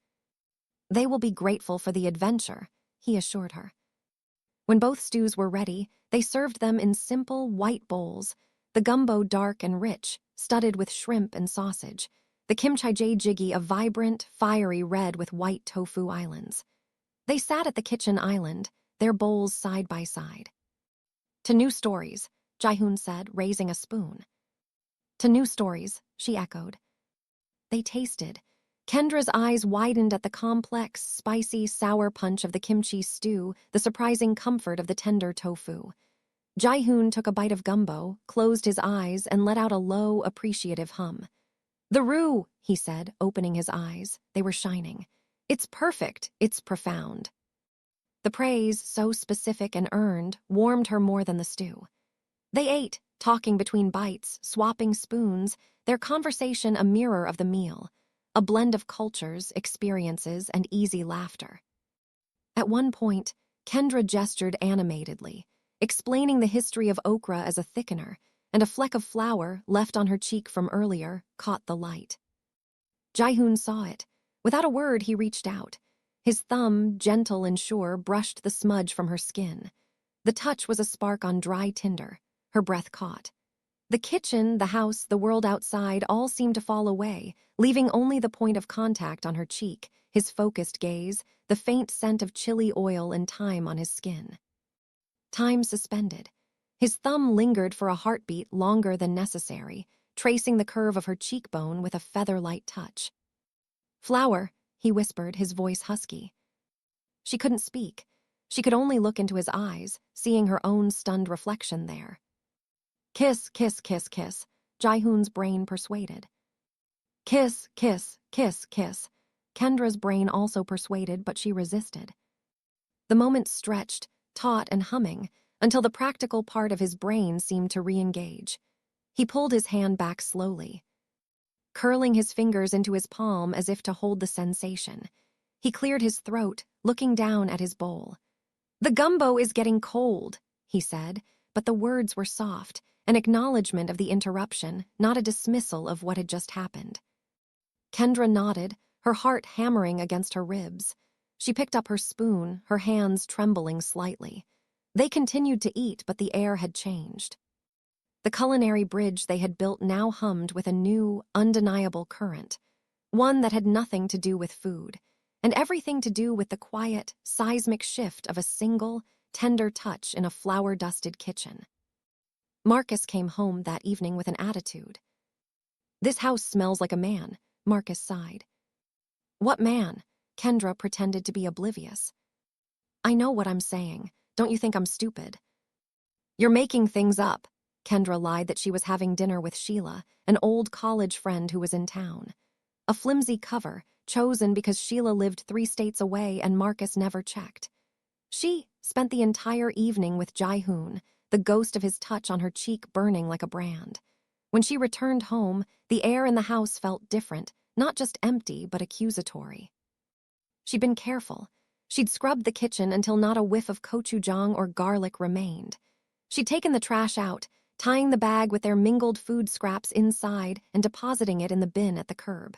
"They will be grateful for the adventure," he assured her. When both stews were ready, they served them in simple, white bowls, the gumbo dark and rich, studded with shrimp and sausage, the kimchi jjigae a vibrant, fiery red with white tofu islands. They sat at the kitchen island, their bowls side by side. "To new stories," Jae-hoon said, raising a spoon. To new stories, she echoed. They tasted. Kendra's eyes widened at the complex, spicy, sour punch of the kimchi stew, the surprising comfort of the tender tofu. Jaehoon took a bite of gumbo, closed his eyes, and let out a low, appreciative hum. The roux, he said, opening his eyes. They were shining. It's perfect, it's profound. The praise, so specific and earned, warmed her more than the stew. They ate, talking between bites, swapping spoons, their conversation a mirror of the meal, a blend of cultures, experiences, and easy laughter. At one point, Kendra gestured animatedly, explaining the history of okra as a thickener, and a fleck of flour, left on her cheek from earlier, caught the light. Jaehoon saw it. Without a word, he reached out. His thumb, gentle and sure, brushed the smudge from her skin. The touch was a spark on dry tinder. Her breath caught. The kitchen, the house, the world outside all seemed to fall away, leaving only the point of contact on her cheek, his focused gaze, the faint scent of chili oil and thyme on his skin. Time suspended. His thumb lingered for a heartbeat longer than necessary, tracing the curve of her cheekbone with a feather-light touch. "Flower," he whispered, his voice husky. She couldn't speak. She could only look into his eyes, seeing her own stunned reflection there. "Kiss, kiss, kiss, kiss," Jaehoon's brain persuaded. "Kiss, kiss, kiss, kiss." Kendra's brain also persuaded, but she resisted. The moment stretched, taut and humming, until the practical part of his brain seemed to re-engage. He pulled his hand back slowly, curling his fingers into his palm as if to hold the sensation. He cleared his throat, looking down at his bowl. "The gumbo is getting cold," he said, but the words were soft, an acknowledgement of the interruption, not a dismissal of what had just happened. Kendra nodded, her heart hammering against her ribs. She picked up her spoon, her hands trembling slightly. They continued to eat, but the air had changed. The culinary bridge they had built now hummed with a new, undeniable current, one that had nothing to do with food, and everything to do with the quiet, seismic shift of a single, tender touch in a flour-dusted kitchen. Marcus came home that evening with an attitude. "This house smells like a man," Marcus sighed. "What man?" Kendra pretended to be oblivious. "I know what I'm saying. Don't you think I'm stupid?" "You're making things up." Kendra lied that she was having dinner with Sheila, an old college friend who was in town. A flimsy cover, chosen because Sheila lived 3 states away and Marcus never checked. She spent the entire evening with Jaehoon, the ghost of his touch on her cheek burning like a brand. When she returned home, the air in the house felt different, not just empty, but accusatory. She'd been careful. She'd scrubbed the kitchen until not a whiff of gochujang or garlic remained. She'd taken the trash out, tying the bag with their mingled food scraps inside and depositing it in the bin at the curb.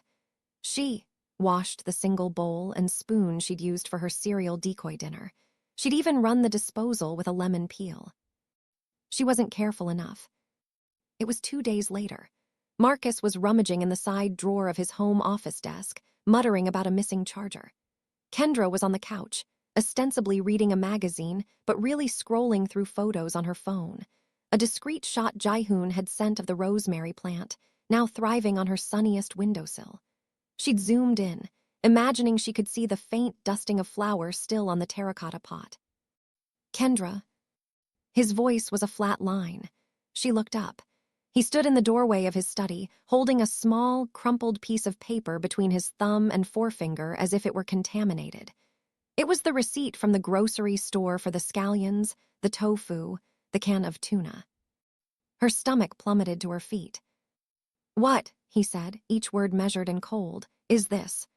She washed the single bowl and spoon she'd used for her cereal decoy dinner. She'd even run the disposal with a lemon peel. She wasn't careful enough. It was 2 days later. Marcus was rummaging in the side drawer of his home office desk, muttering about a missing charger. Kendra was on the couch, ostensibly reading a magazine, but really scrolling through photos on her phone. A discreet shot Jaehoon had sent of the rosemary plant, now thriving on her sunniest windowsill. She'd zoomed in, imagining she could see the faint dusting of flour still on the terracotta pot. "Kendra." His voice was a flat line. She looked up. He stood in the doorway of his study, holding a small, crumpled piece of paper between his thumb and forefinger as if it were contaminated. It was the receipt from the grocery store for the scallions, the tofu, the can of tuna. Her stomach plummeted to her feet. "What," he said, each word measured and cold, "is this?"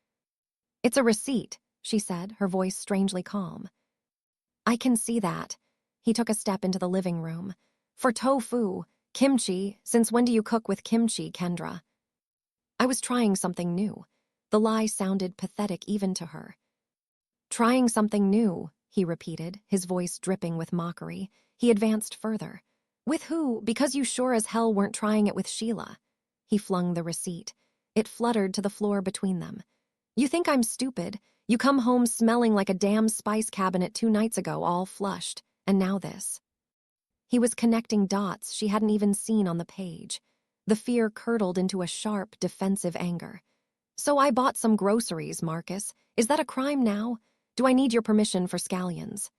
"It's a receipt," she said, her voice strangely calm. "I can see that." He took a step into the living room. "For tofu, kimchi, since when do you cook with kimchi, Kendra?" "I was trying something new." The lie sounded pathetic even to her. "Trying something new," he repeated, his voice dripping with mockery. He advanced further. "With who? Because you sure as hell weren't trying it with Sheila." He flung the receipt. It fluttered to the floor between them. "You think I'm stupid? You come home smelling like a damn spice cabinet 2 nights ago, all flushed, and now this." He was connecting dots she hadn't even seen on the page. The fear curdled into a sharp, defensive anger. "So I bought some groceries, Marcus. Is that a crime now? Do I need your permission for scallions?"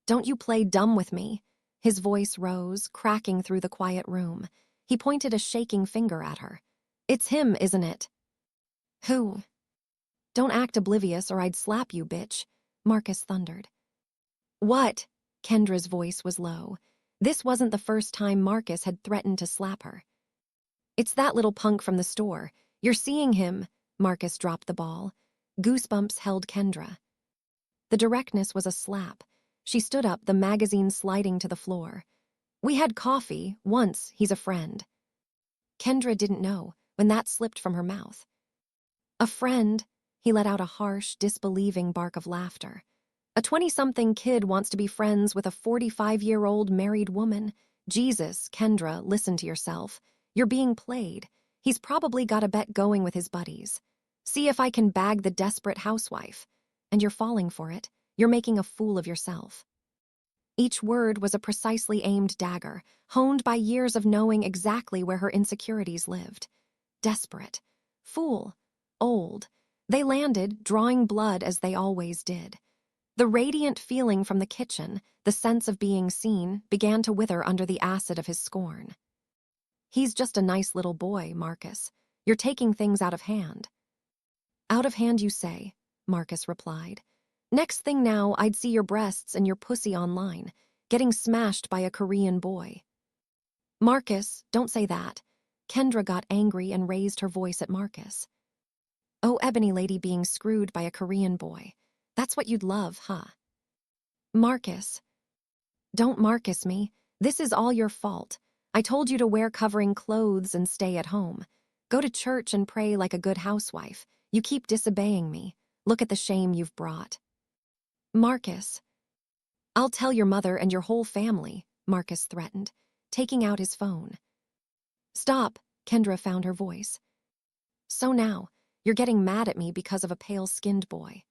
"Don't you play dumb with me." His voice rose, cracking through the quiet room. He pointed a shaking finger at her. "It's him, isn't it?" "Who?" "Don't act oblivious or I'd slap you, bitch," Marcus thundered. "What?" Kendra's voice was low. This wasn't the first time Marcus had threatened to slap her. "It's that little punk from the store. You're seeing him." Marcus dropped the ball. Goosebumps held Kendra. The directness was a slap. She stood up, the magazine sliding to the floor. "We had coffee. Once. He's a friend." Kendra didn't know when that slipped from her mouth. "A friend?" He let out a harsh, disbelieving bark of laughter. "A 20-something kid wants to be friends with a 45-year-old married woman? Jesus, Kendra, listen to yourself. You're being played. He's probably got a bet going with his buddies. See if I can bag the desperate housewife. And you're falling for it. You're making a fool of yourself." Each word was a precisely aimed dagger, honed by years of knowing exactly where her insecurities lived. Desperate. Fool. Old. They landed, drawing blood as they always did. The radiant feeling from the kitchen, the sense of being seen, began to wither under the acid of his scorn. "He's just a nice little boy, Marcus. You're taking things out of hand." "Out of hand, you say," Marcus replied. "Next thing now, I'd see your breasts and your pussy online, getting smashed by a Korean boy." "Marcus, don't say that." Kendra got angry and raised her voice at Marcus. "Oh, Ebony Lady being screwed by a Korean boy. That's what you'd love, huh?" "Marcus." "Don't Marcus me. This is all your fault. I told you to wear covering clothes and stay at home. Go to church and pray like a good housewife. You keep disobeying me. Look at the shame you've brought." "Marcus." "I'll tell your mother and your whole family," Marcus threatened, taking out his phone. "Stop," Kendra found her voice. "So now, you're getting mad at me because of a pale-skinned boy."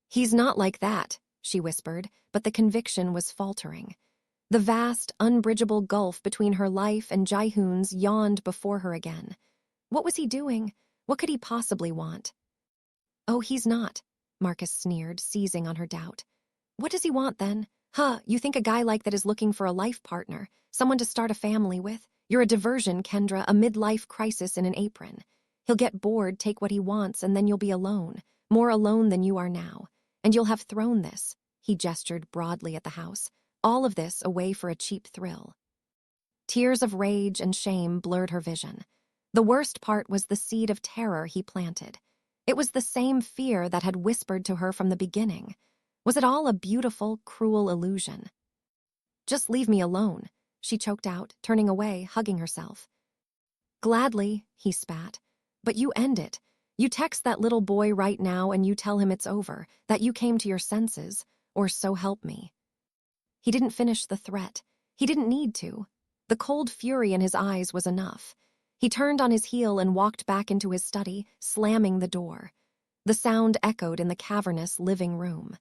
"He's not like that," she whispered, but the conviction was faltering. The vast, unbridgeable gulf between her life and Jaehoon's yawned before her again. What was he doing? What could he possibly want? "Oh, he's not," Marcus sneered, seizing on her doubt. "What does he want, then? Huh, you think a guy like that is looking for a life partner, someone to start a family with? You're a diversion, Kendra, a midlife crisis in an apron. He'll get bored, take what he wants, and then you'll be alone, more alone than you are now. And you'll have thrown this," he gestured broadly at the house, "all of this away for a cheap thrill." Tears of rage and shame blurred her vision. The worst part was the seed of terror he planted. It was the same fear that had whispered to her from the beginning. Was it all a beautiful, cruel illusion? "Just leave me alone," she choked out, turning away, hugging herself. "Gladly," he spat. "But you end it. You text that little boy right now and you tell him it's over, that you came to your senses, or so help me." He didn't finish the threat. He didn't need to. The cold fury in his eyes was enough. He turned on his heel and walked back into his study, slamming the door. The sound echoed in the cavernous living room.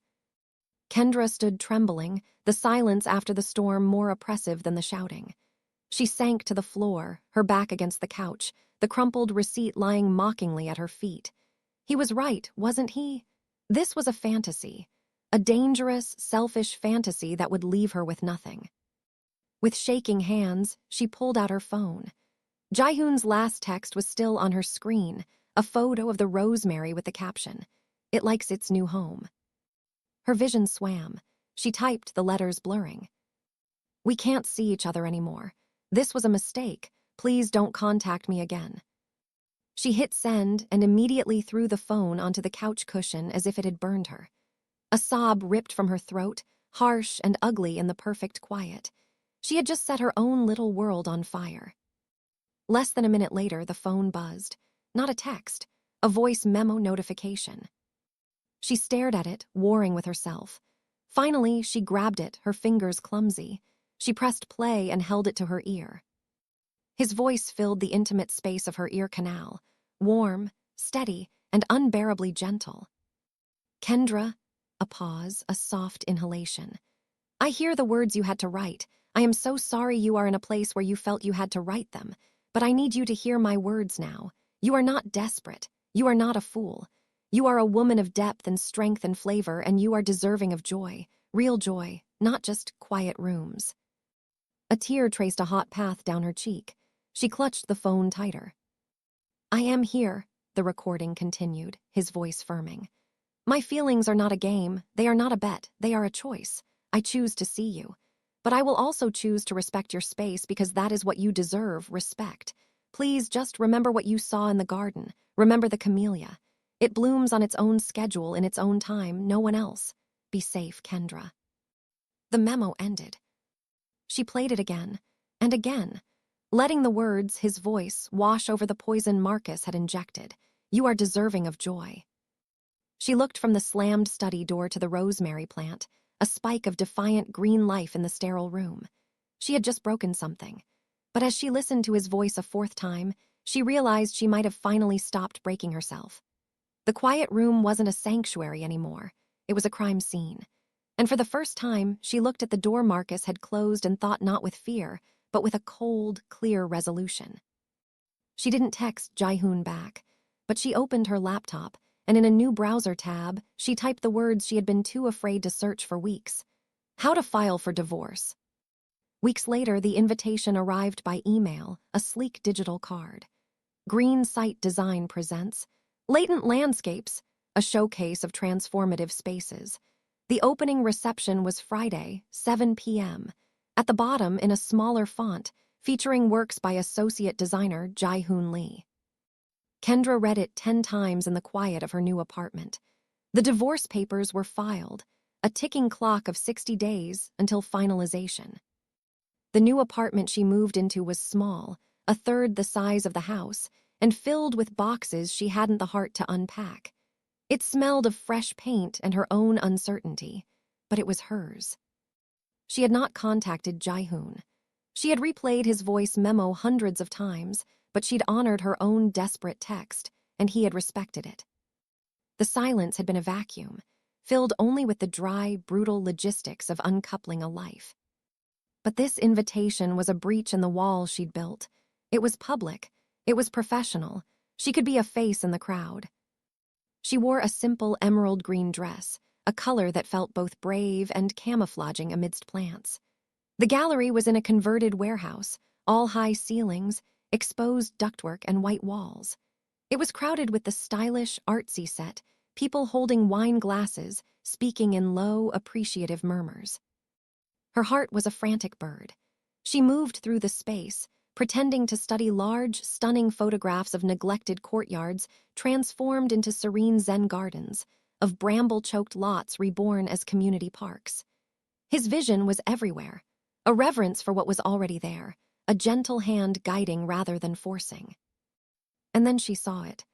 Kendra stood trembling, the silence after the storm more oppressive than the shouting. She sank to the floor, her back against the couch, the crumpled receipt lying mockingly at her feet. He was right, wasn't he? This was a fantasy. A dangerous, selfish fantasy that would leave her with nothing. With shaking hands, she pulled out her phone. Jaehoon's last text was still on her screen, a photo of the rosemary with the caption, "It likes its new home." Her vision swam. She typed, the letters blurring. "We can't see each other anymore. This was a mistake. Please don't contact me again." She hit send and immediately threw the phone onto the couch cushion as if it had burned her. A sob ripped from her throat, harsh and ugly in the perfect quiet. She had just set her own little world on fire. Less than a minute later, the phone buzzed. Not a text, a voice memo notification. She stared at it, warring with herself. Finally, she grabbed it, her fingers clumsy. She pressed play and held it to her ear. His voice filled the intimate space of her ear canal, warm, steady, and unbearably gentle. "Kendra," a pause, a soft inhalation. "I hear the words you had to write. I am so sorry you are in a place where you felt you had to write them. But I need you to hear my words now. You are not desperate. You are not a fool. You are a woman of depth and strength and flavor, and you are deserving of joy. Real joy, not just quiet rooms. A tear traced a hot path down her cheek. She clutched the phone tighter. I am here, the recording continued, his voice firming. My feelings are not a game, they are not a bet, they are a choice. I choose to see you. But I will also choose to respect your space because that is what you deserve, respect. Please just remember what you saw in the garden. Remember the camellia. It blooms on its own schedule in its own time, no one else. Be safe, Kendra. The memo ended. She played it again, and again, letting the words, his voice, wash over the poison Marcus had injected. You are deserving of joy. She looked from the slammed study door to the rosemary plant, a spike of defiant green life in the sterile room. She had just broken something. But as she listened to his voice a fourth time, she realized she might have finally stopped breaking herself. The quiet room wasn't a sanctuary anymore. It was a crime scene. And for the first time, she looked at the door Marcus had closed and thought not with fear, but with a cold, clear resolution. She didn't text Jaihoon back, but she opened her laptop, and in a new browser tab, she typed the words she had been too afraid to search for weeks. How to file for divorce. Weeks later, the invitation arrived by email, a sleek digital card. Green Site Design presents Latent Landscapes, a showcase of transformative spaces. The opening reception was Friday, 7 p.m. At the bottom, in a smaller font, featuring works by associate designer Jaihoon Lee. Kendra read it 10 times in the quiet of her new apartment. The divorce papers were filed, a ticking clock of 60 days until finalization. The new apartment she moved into was small, a third the size of the house, and filled with boxes she hadn't the heart to unpack. It smelled of fresh paint and her own uncertainty, but it was hers. She had not contacted Jaihoon. She had replayed his voice memo hundreds of times, but she'd honored her own desperate text, and he had respected it. The silence had been a vacuum, filled only with the dry, brutal logistics of uncoupling a life. But this invitation was a breach in the wall she'd built. It was public. It was professional. She could be a face in the crowd. She wore a simple emerald green dress, a color that felt both brave and camouflaging amidst plants. The gallery was in a converted warehouse, all high ceilings, exposed ductwork, and white walls. It was crowded with the stylish, artsy set, people holding wine glasses, speaking in low, appreciative murmurs. Her heart was a frantic bird. She moved through the space, pretending to study large, stunning photographs of neglected courtyards transformed into serene Zen gardens, of bramble-choked lots reborn as community parks. His vision was everywhere, a reverence for what was already there, a gentle hand guiding rather than forcing. And then she saw it.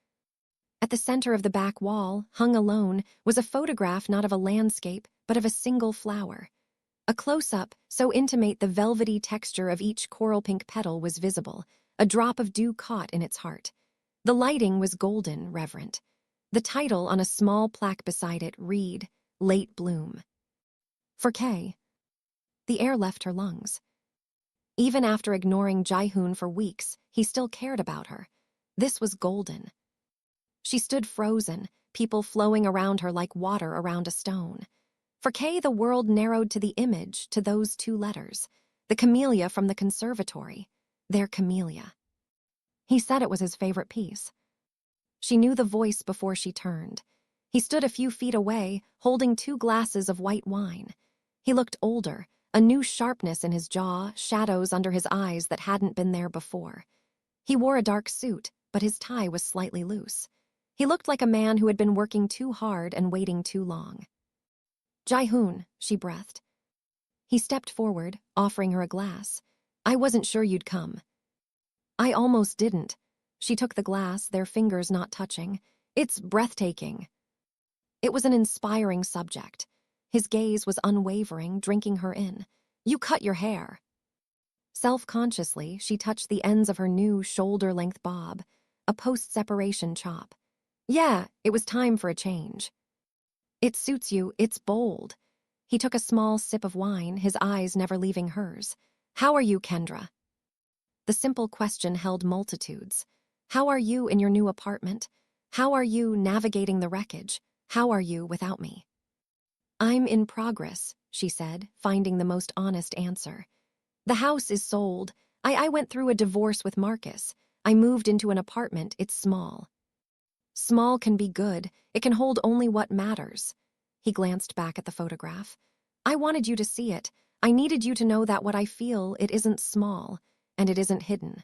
At the center of the back wall, hung alone, was a photograph not of a landscape, but of a single flower. A close-up, so intimate the velvety texture of each coral-pink petal was visible, a drop of dew caught in its heart. The lighting was golden, reverent. The title on a small plaque beside it read, Late Bloom. For Kay. The air left her lungs. Even after ignoring Jaihoon for weeks, he still cared about her. This was golden. She stood frozen, people flowing around her like water around a stone. For Kay, the world narrowed to the image, to those 2 letters. The camellia from the conservatory. Their camellia. He said it was his favorite piece. She knew the voice before she turned. He stood a few feet away, holding 2 glasses of white wine. He looked older, a new sharpness in his jaw, shadows under his eyes that hadn't been there before. He wore a dark suit, but his tie was slightly loose. He looked like a man who had been working too hard and waiting too long. Jaihoon, she breathed. He stepped forward, offering her a glass. I wasn't sure you'd come. I almost didn't. She took the glass, their fingers not touching. It's breathtaking. It was an inspiring subject. His gaze was unwavering, drinking her in. You cut your hair. Self-consciously, she touched the ends of her new shoulder-length bob, a post-separation chop. Yeah, it was time for a change. It suits you, it's bold. He took a small sip of wine, his eyes never leaving hers. How are you, Kendra? The simple question held multitudes. How are you in your new apartment? How are you navigating the wreckage? How are you without me? I'm in progress, she said, finding the most honest answer. The house is sold. I went through a divorce with Marcus. I moved into an apartment. It's small. Small can be good. It can hold only what matters. He glanced back at the photograph. I wanted you to see it. I needed you to know that what I feel, it isn't small, and it isn't hidden.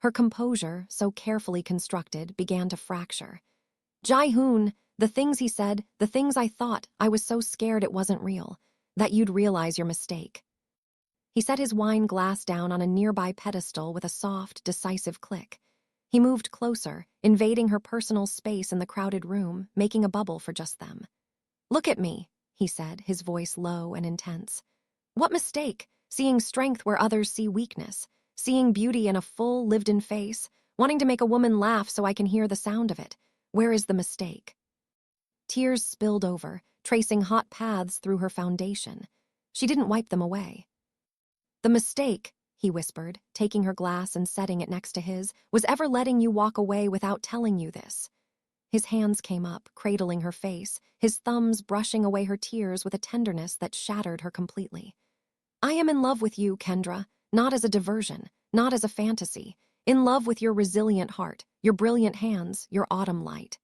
Her composure, so carefully constructed, began to fracture. Jai-hoon, the things he said, the things I thought, I was so scared it wasn't real, that you'd realize your mistake. He set his wine glass down on a nearby pedestal with a soft, decisive click. He moved closer, invading her personal space in the crowded room, making a bubble for just them. Look at me, he said, his voice low and intense. What mistake? Seeing strength where others see weakness, seeing beauty in a full, lived-in face, wanting to make a woman laugh so I can hear the sound of it. Where is the mistake? Tears spilled over, tracing hot paths through her foundation. She didn't wipe them away. The mistake, he whispered, taking her glass and setting it next to his, was ever letting you walk away without telling you this. His hands came up, cradling her face, his thumbs brushing away her tears with a tenderness that shattered her completely. I am in love with you, Kendra, not as a diversion, not as a fantasy, in love with your resilient heart, your brilliant hands, your autumn light.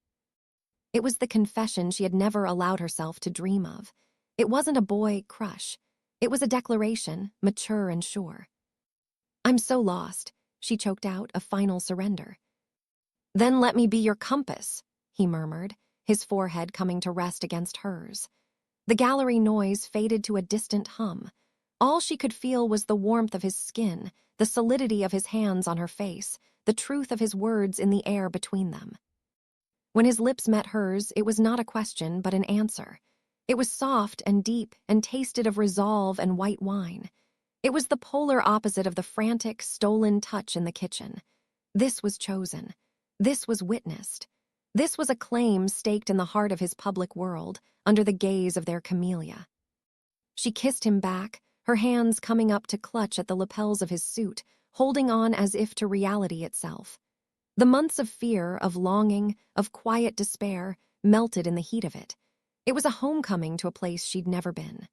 It was the confession she had never allowed herself to dream of. It wasn't a boy crush. It was a declaration, mature and sure. I'm so lost, she choked out, a final surrender. Then let me be your compass, he murmured, his forehead coming to rest against hers. The gallery noise faded to a distant hum. All she could feel was the warmth of his skin, the solidity of his hands on her face, the truth of his words in the air between them. When his lips met hers, it was not a question, but an answer. It was soft and deep and tasted of resolve and white wine. It was the polar opposite of the frantic, stolen touch in the kitchen. This was chosen. This was witnessed. This was a claim staked in the heart of his public world, under the gaze of their camellia. She kissed him back, her hands coming up to clutch at the lapels of his suit, holding on as if to reality itself. The months of fear, of longing, of quiet despair, melted in the heat of it. It was a homecoming to a place she'd never been.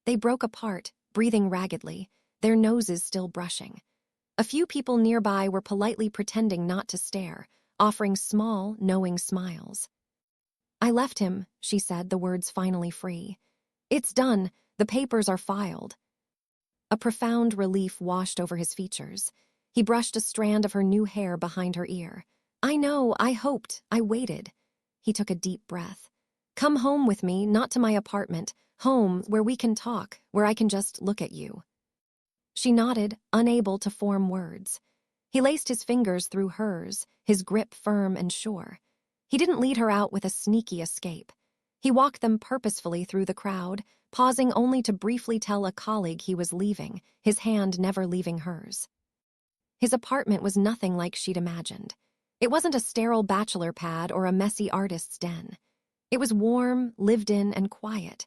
They broke apart, breathing raggedly, their noses still brushing. A few people nearby were politely pretending not to stare, offering small, knowing smiles. I left him, she said, the words finally free. It's done, the papers are filed. A profound relief washed over his features. He brushed a strand of her new hair behind her ear. I know, I hoped, I waited. He took a deep breath. Come home with me, not to my apartment, home where we can talk, where I can just look at you. She nodded, unable to form words. He laced his fingers through hers, his grip firm and sure. He didn't lead her out with a sneaky escape. He walked them purposefully through the crowd, pausing only to briefly tell a colleague he was leaving, his hand never leaving hers. His apartment was nothing like she'd imagined. It wasn't a sterile bachelor pad or a messy artist's den. It was warm, lived in, and quiet.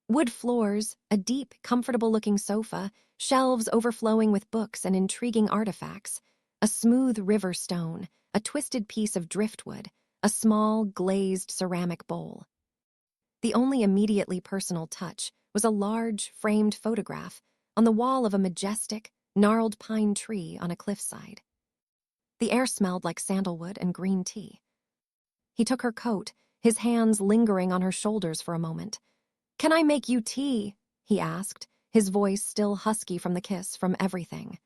Wood floors, a deep, comfortable-looking sofa, shelves overflowing with books and intriguing artifacts, a smooth river stone, a twisted piece of driftwood, a small, glazed ceramic bowl. The only immediately personal touch was a large, framed photograph on the wall of a majestic, gnarled pine tree on a cliffside. The air smelled like sandalwood and green tea. He took her coat, his hands lingering on her shoulders for a moment. Can I make you tea? He asked, his voice still husky from the kiss, from everything.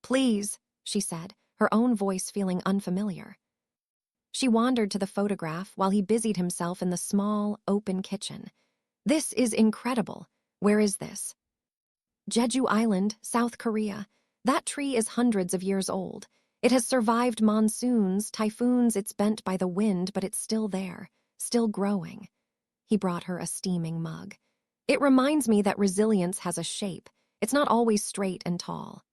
Please, she said, her own voice feeling unfamiliar. She wandered to the photograph while he busied himself in the small, open kitchen. This is incredible. Where is this? Jeju Island, South Korea. That tree is hundreds of years old. It has survived monsoons, typhoons, it's bent by the wind, but it's still there, still growing. He brought her a steaming mug. It reminds me that resilience has a shape. It's not always straight and tall.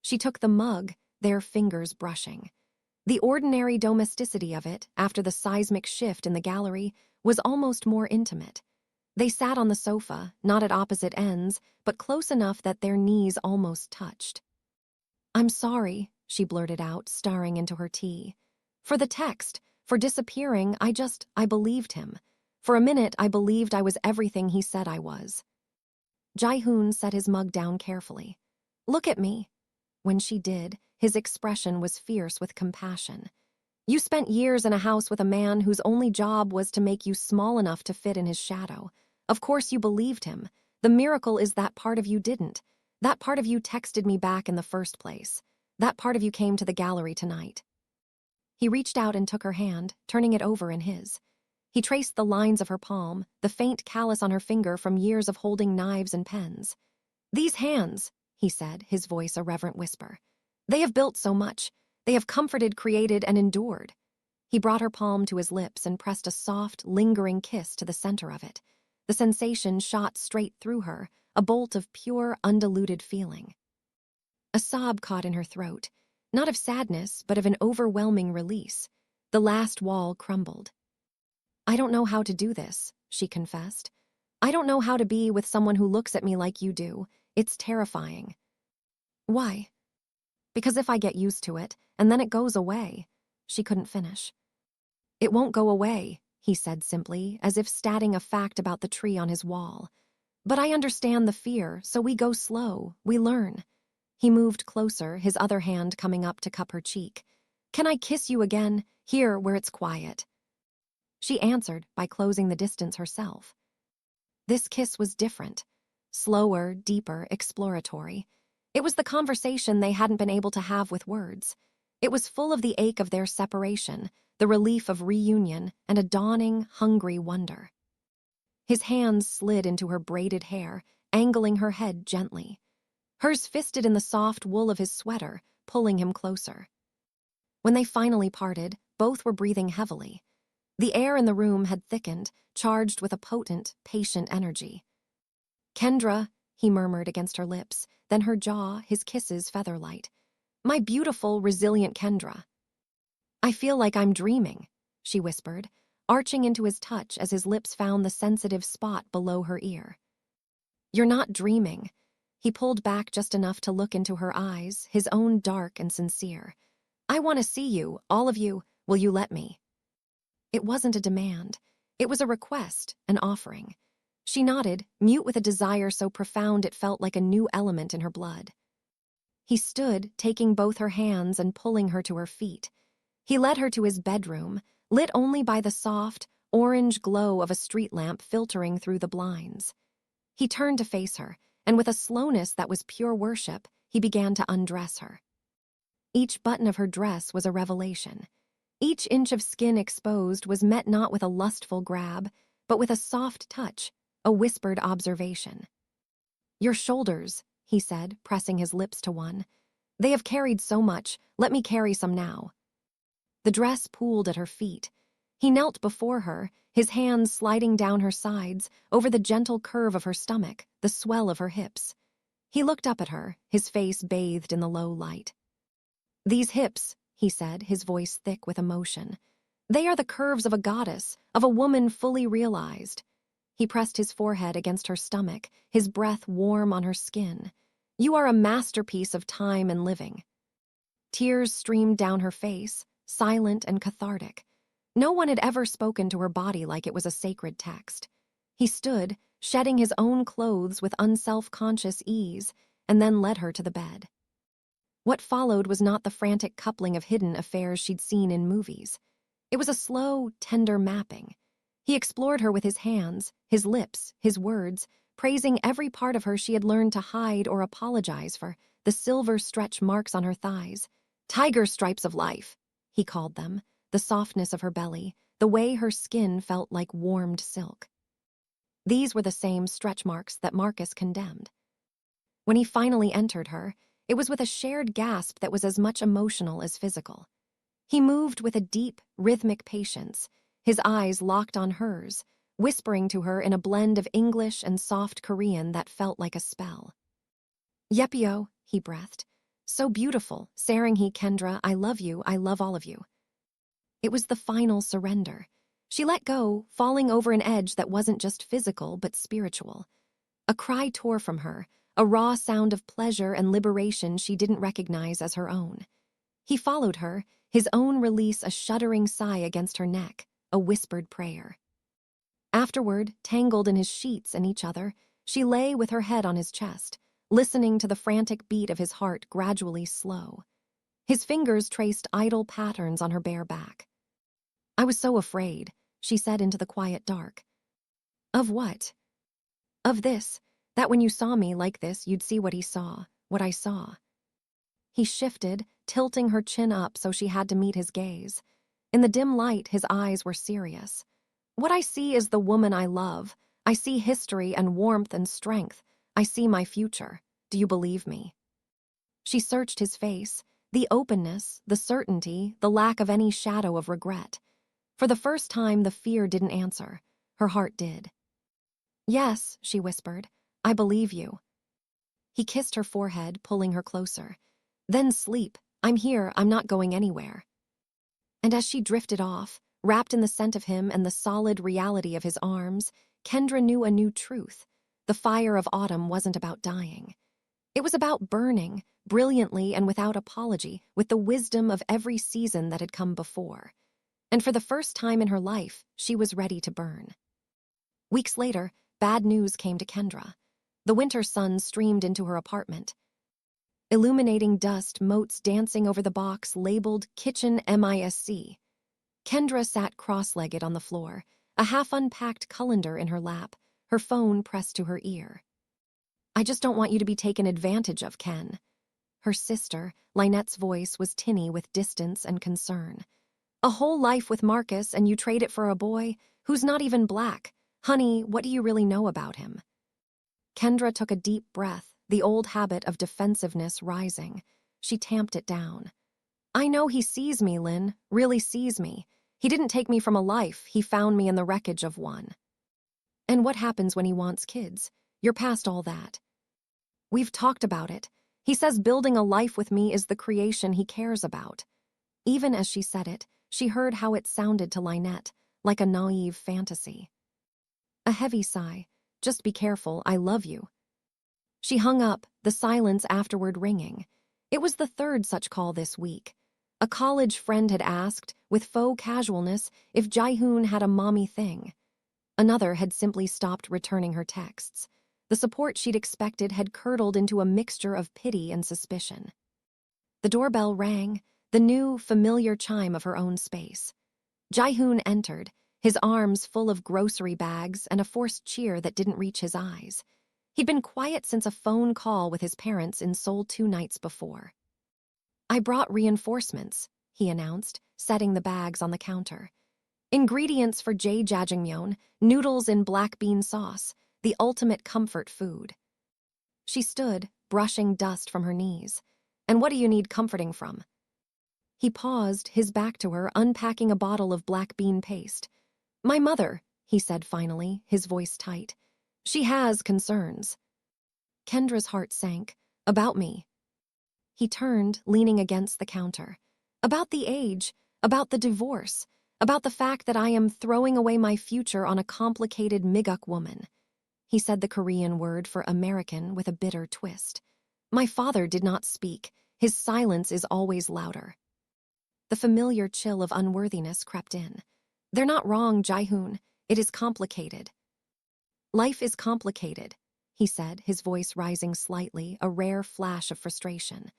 She took the mug, their fingers brushing. The ordinary domesticity of it, after the seismic shift in the gallery, was almost more intimate. They sat on the sofa, not at opposite ends, but close enough that their knees almost touched. I'm sorry, she blurted out, staring into her tea. For the text, for disappearing, I believed him. For a minute, I believed I was everything he said I was. Jai-hoon set his mug down carefully. Look at me. When she did, his expression was fierce with compassion. You spent years in a house with a man whose only job was to make you small enough to fit in his shadow. Of course you believed him. The miracle is that part of you didn't. That part of you texted me back in the first place. That part of you came to the gallery tonight. He reached out and took her hand, turning it over in his. He traced the lines of her palm, the faint callus on her finger from years of holding knives and pens. These hands, he said, his voice a reverent whisper. They have built so much. They have comforted, created, and endured. He brought her palm to his lips and pressed a soft, lingering kiss to the center of it. The sensation shot straight through her, a bolt of pure, undiluted feeling. A sob caught in her throat, not of sadness, but of an overwhelming release. The last wall crumbled. I don't know how to do this, she confessed. I don't know how to be with someone who looks at me like you do. It's terrifying. Why? Because if I get used to it, and then it goes away. She couldn't finish. It won't go away, he said simply, as if stating a fact about the tree on his wall. But I understand the fear, so we go slow, we learn. He moved closer, his other hand coming up to cup her cheek. Can I kiss you again, here where it's quiet? She answered by closing the distance herself. This kiss was different. Slower, deeper, exploratory. It was the conversation they hadn't been able to have with words. It was full of the ache of their separation, the relief of reunion, and a dawning, hungry wonder. His hands slid into her braided hair, angling her head gently. Hers fisted in the soft wool of his sweater, pulling him closer. When they finally parted, both were breathing heavily. The air in the room had thickened, charged with a potent, patient energy. Kendra, he murmured against her lips, then her jaw, his kisses featherlight. My beautiful, resilient Kendra. I feel like I'm dreaming, she whispered, arching into his touch as his lips found the sensitive spot below her ear. You're not dreaming. He pulled back just enough to look into her eyes, his own dark and sincere. I want to see you, all of you. Will you let me? It wasn't a demand. It was a request, an offering. She nodded, mute with a desire so profound it felt like a new element in her blood. He stood, taking both her hands and pulling her to her feet. He led her to his bedroom, lit only by the soft, orange glow of a street lamp filtering through the blinds. He turned to face her, and with a slowness that was pure worship, he began to undress her. Each button of her dress was a revelation. Each inch of skin exposed was met not with a lustful grab, but with a soft touch, a whispered observation. Your shoulders, he said, pressing his lips to one. They have carried so much, let me carry some now. The dress pooled at her feet. He knelt before her, his hands sliding down her sides, over the gentle curve of her stomach, the swell of her hips. He looked up at her, his face bathed in the low light. These hips, he said, his voice thick with emotion. They are the curves of a goddess, of a woman fully realized. He pressed his forehead against her stomach, his breath warm on her skin. You are a masterpiece of time and living. Tears streamed down her face, silent and cathartic. No one had ever spoken to her body like it was a sacred text. He stood, shedding his own clothes with unself-conscious ease, and then led her to the bed. What followed was not the frantic coupling of hidden affairs she'd seen in movies. It was a slow, tender mapping. He explored her with his hands, his lips, his words, praising every part of her she had learned to hide or apologize for, the silver stretch marks on her thighs. Tiger stripes of life, he called them, the softness of her belly, the way her skin felt like warmed silk. These were the same stretch marks that Marcus condemned. When he finally entered her, it was with a shared gasp that was as much emotional as physical. He moved with a deep, rhythmic patience, his eyes locked on hers, whispering to her in a blend of English and soft Korean that felt like a spell. Yepio, he breathed. So beautiful, Saranghi Kendra, I love you, I love all of you. It was the final surrender. She let go, falling over an edge that wasn't just physical but spiritual. A cry tore from her, a raw sound of pleasure and liberation she didn't recognize as her own. He followed her, his own release a shuddering sigh against her neck, a whispered prayer. Afterward, tangled in his sheets and each other, she lay with her head on his chest, listening to the frantic beat of his heart gradually slow. His fingers traced idle patterns on her bare back. "I was so afraid," she said into the quiet dark. "Of what?" "Of this, that when you saw me like this, you'd see what he saw, what I saw." He shifted, tilting her chin up so she had to meet his gaze. In the dim light, his eyes were serious. "What I see is the woman I love. I see history and warmth and strength. I see my future. Do you believe me?" She searched his face, the openness, the certainty, the lack of any shadow of regret. For the first time, the fear didn't answer. Her heart did. "Yes," she whispered, "I believe you." He kissed her forehead, pulling her closer. "Then sleep. I'm here. I'm not going anywhere." And as she drifted off, wrapped in the scent of him and the solid reality of his arms, Kendra knew a new truth. The fire of autumn wasn't about dying. It was about burning, brilliantly and without apology, with the wisdom of every season that had come before. And for the first time in her life, she was ready to burn. Weeks later, bad news came to Kendra. The winter sun streamed into her apartment. Illuminating dust motes dancing over the box labeled Kitchen MISC. Kendra sat cross-legged on the floor, a half-unpacked colander in her lap, her phone pressed to her ear. "I just don't want you to be taken advantage of, Ken." Her sister, Lynette's voice was tinny with distance and concern. "A whole life with Marcus and you trade it for a boy who's not even black. Honey, what do you really know about him?" Kendra took a deep breath, the old habit of defensiveness rising. She tamped it down. "I know he sees me, Lynn, really sees me. He didn't take me from a life, he found me in the wreckage of one." "And what happens when he wants kids? You're past all that." "We've talked about it. He says building a life with me is the creation he cares about." Even as she said it, she heard how it sounded to Lynette, like a naive fantasy. A heavy sigh. "Just be careful, I love you." She hung up, the silence afterward ringing. It was the third such call this week. A college friend had asked, with faux casualness, if Jaehoon had a mommy thing. Another had simply stopped returning her texts. The support she'd expected had curdled into a mixture of pity and suspicion. The doorbell rang, the new, familiar chime of her own space. Jaehoon entered, his arms full of grocery bags and a forced cheer that didn't reach his eyes. He'd been quiet since a phone call with his parents in Seoul 2 nights before. "I brought reinforcements," he announced, setting the bags on the counter. Ingredients for jjajangmyeon, noodles in black bean sauce, the ultimate comfort food. She stood, brushing dust from her knees. "And what do you need comforting from?" He paused, his back to her, unpacking a bottle of black bean paste. "My mother," he said finally, his voice tight. "She has concerns." Kendra's heart sank. "About me?" He turned, leaning against the counter. "About the age, about the divorce, about the fact that I am throwing away my future on a complicated Miguk woman." He said the Korean word for American with a bitter twist. My father did not speak. His silence is always louder. The familiar chill of unworthiness crept in. "They're not wrong, Jaehoon. It is complicated." "Life is complicated," he said, his voice rising slightly, a rare flash of frustration.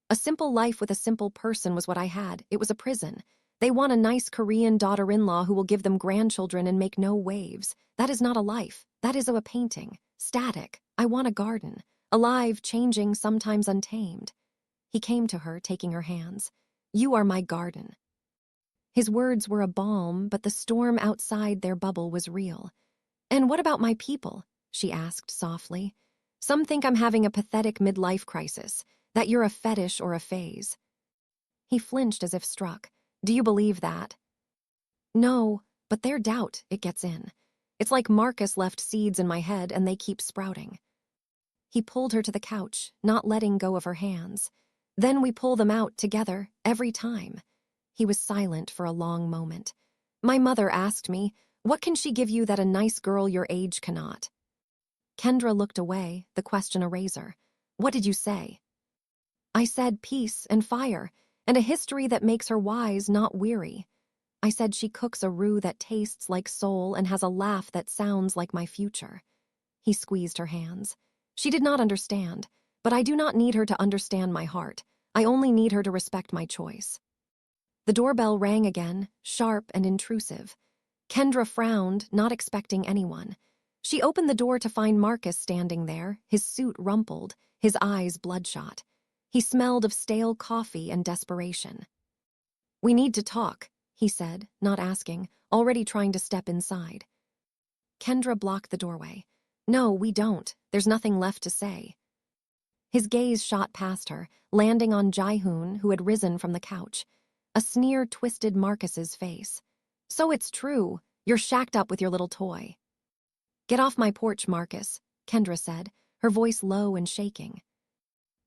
"A simple life with a simple person was what I had. It was a prison. They want a nice Korean daughter-in-law who will give them grandchildren and make no waves. That is not a life. That is a painting. Static. I want a garden. Alive, changing, sometimes untamed." He came to her, taking her hands. "You are my garden." His words were a balm, but the storm outside their bubble was real. "And what about my people?" she asked softly. "Some think I'm having a pathetic midlife crisis, that you're a fetish or a phase." He flinched as if struck. "Do you believe that?" "No, but their doubt, it gets in. It's like Marcus left seeds in my head and they keep sprouting." He pulled her to the couch, not letting go of her hands. "Then we pull them out together, every time." He was silent for a long moment. "My mother asked me, what can she give you that a nice girl your age cannot?" Kendra looked away, the question a razor. What did you say? I said peace and fire, and a history that makes her wise, not weary. I said she cooks a roux that tastes like soul and has a laugh that sounds like my future. He squeezed her hands. She did not understand, but I do not need her to understand my heart. I only need her to respect my choice. The doorbell rang again, sharp and intrusive. Kendra frowned, not expecting anyone. She opened the door to find Marcus standing there, his suit rumpled, his eyes bloodshot. He smelled of stale coffee and desperation. We need to talk, he said, not asking, already trying to step inside. Kendra blocked the doorway. No, we don't. There's nothing left to say. His gaze shot past her, landing on Jai-hoon, who had risen from the couch. A sneer twisted Marcus's face. So it's true. You're shacked up with your little toy. Get off my porch, Marcus, Kendra said, her voice low and shaking.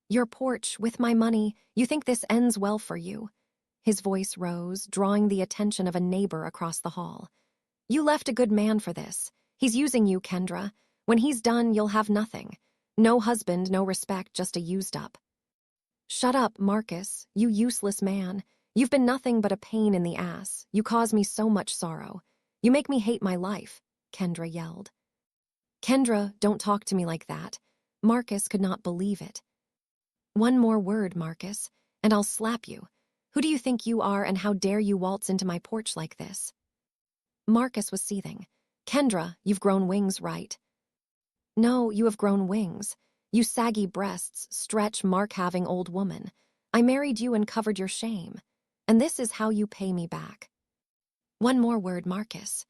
Your porch, with my money, you think this ends well for you. His voice rose, drawing the attention of a neighbor across the hall. You left a good man for this. He's using you, Kendra. When he's done, you'll have nothing. No husband, no respect, just a used up. Shut up, Marcus, you useless man. You've been nothing but a pain in the ass. You cause me so much sorrow. You make me hate my life, Kendra yelled. Kendra, don't talk to me like that. Marcus could not believe it. One more word, Marcus, and I'll slap you. Who do you think you are, and how dare you waltz into my porch like this? Marcus was seething. Kendra, you've grown wings, right? No, you have grown wings. You saggy breasts, stretch mark-having old woman. I married you and covered your shame. And this is how you pay me back. One more word, Marcus.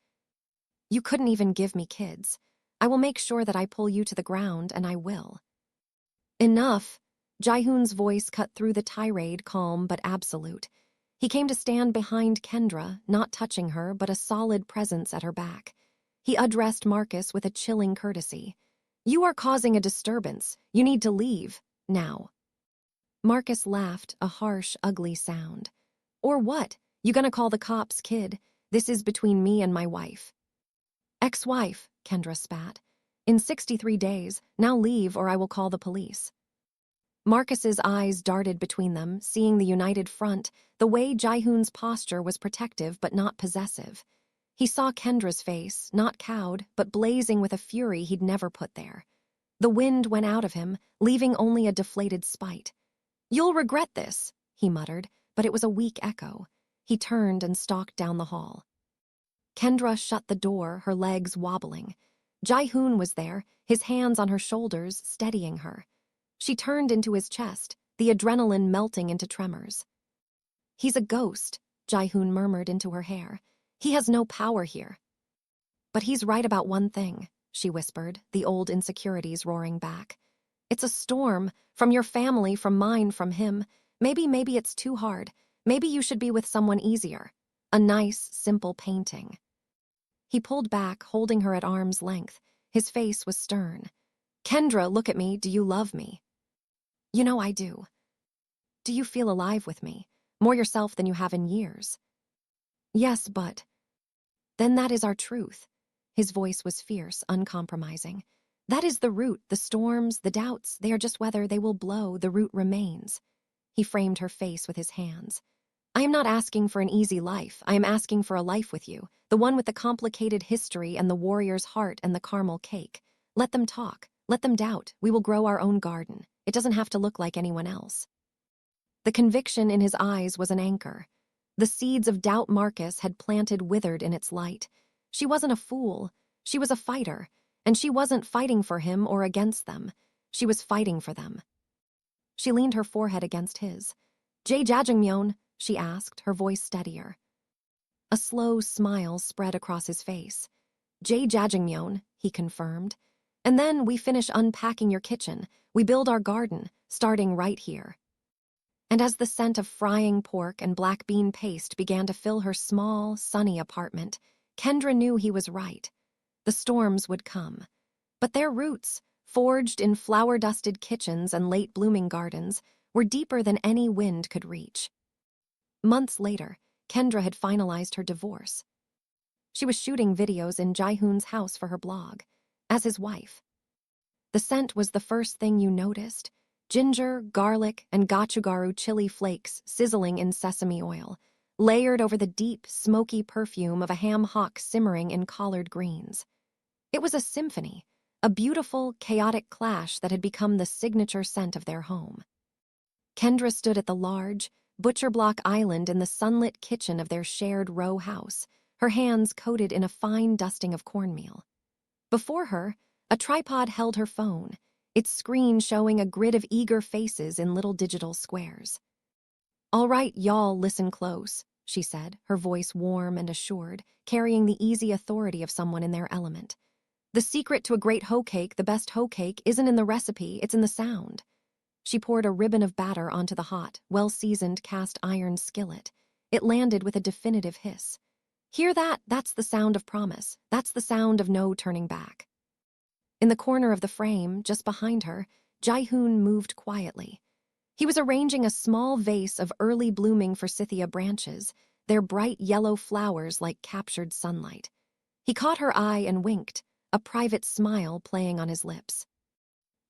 You couldn't even give me kids. I will make sure that I pull you to the ground, and I will. Enough. Jai-hoon's voice cut through the tirade, calm but absolute. He came to stand behind Kendra, not touching her, but a solid presence at her back. He addressed Marcus with a chilling courtesy. You are causing a disturbance. You need to leave, now. Marcus laughed, a harsh, ugly sound. Or what? You gonna call the cops, kid? This is between me and my wife. Ex-wife, Kendra spat. In 63 days, now leave or I will call the police. Marcus's eyes darted between them, seeing the united front, the way Jai-hoon's posture was protective but not possessive. He saw Kendra's face, not cowed, but blazing with a fury he'd never put there. The wind went out of him, leaving only a deflated spite. You'll regret this, he muttered, but it was a weak echo. He turned and stalked down the hall. Kendra shut the door, her legs wobbling. Jai-hoon was there, his hands on her shoulders, steadying her. She turned into his chest, the adrenaline melting into tremors. He's a ghost, Jai-hoon murmured into her hair. He has no power here. But he's right about one thing, she whispered, the old insecurities roaring back. It's a storm, from your family, from mine, from him. Maybe it's too hard. Maybe you should be with someone easier. A nice, simple painting. He pulled back, holding her at arm's length. His face was stern. Kendra, look at me. Do you love me? You know I do. Do you feel alive with me? More yourself than you have in years? Yes, but... Then that is our truth. His voice was fierce, uncompromising. That is the root, the storms, the doubts, they are just weather, they will blow, the root remains. He framed her face with his hands. I am not asking for an easy life. I am asking for a life with you, the one with the complicated history and the warrior's heart and the caramel cake. Let them talk. Let them doubt. We will grow our own garden. It doesn't have to look like anyone else. The conviction in his eyes was an anchor. The seeds of doubt Marcus had planted withered in its light. She wasn't a fool. She was a fighter, and she wasn't fighting for him or against them. She was fighting for them. She leaned her forehead against his. Jae Jajangmyeon, she asked, her voice steadier. A slow smile spread across his face. Jae Jajangmyeon, he confirmed. And then we finish unpacking your kitchen. We build our garden, starting right here. And as the scent of frying pork and black bean paste began to fill her small, sunny apartment, Kendra knew he was right. The storms would come. But their roots, forged in flower-dusted kitchens and late-blooming gardens, were deeper than any wind could reach. Months later, Kendra had finalized her divorce. She was shooting videos in Jai-hoon's house for her blog, as his wife. The scent was the first thing you noticed. Ginger, garlic, and gochugaru chili flakes sizzling in sesame oil, layered over the deep, smoky perfume of a ham hock simmering in collard greens. It was a symphony, a beautiful, chaotic clash that had become the signature scent of their home. Kendra stood at the large, butcher block island in the sunlit kitchen of their shared row house, her hands coated in a fine dusting of cornmeal. Before her, a tripod held her phone, its screen showing a grid of eager faces in little digital squares. "All right, y'all, listen close," she said, her voice warm and assured, carrying the easy authority of someone in their element. "The secret to a great hoe cake, the best hoe cake, isn't in the recipe, it's in the sound." She poured a ribbon of batter onto the hot, well-seasoned cast iron skillet. It landed with a definitive hiss. "Hear that? That's the sound of promise. That's the sound of no turning back." In the corner of the frame, just behind her, Jaihoon moved quietly. He was arranging a small vase of early blooming forsythia branches, their bright yellow flowers like captured sunlight. He caught her eye and winked, a private smile playing on his lips.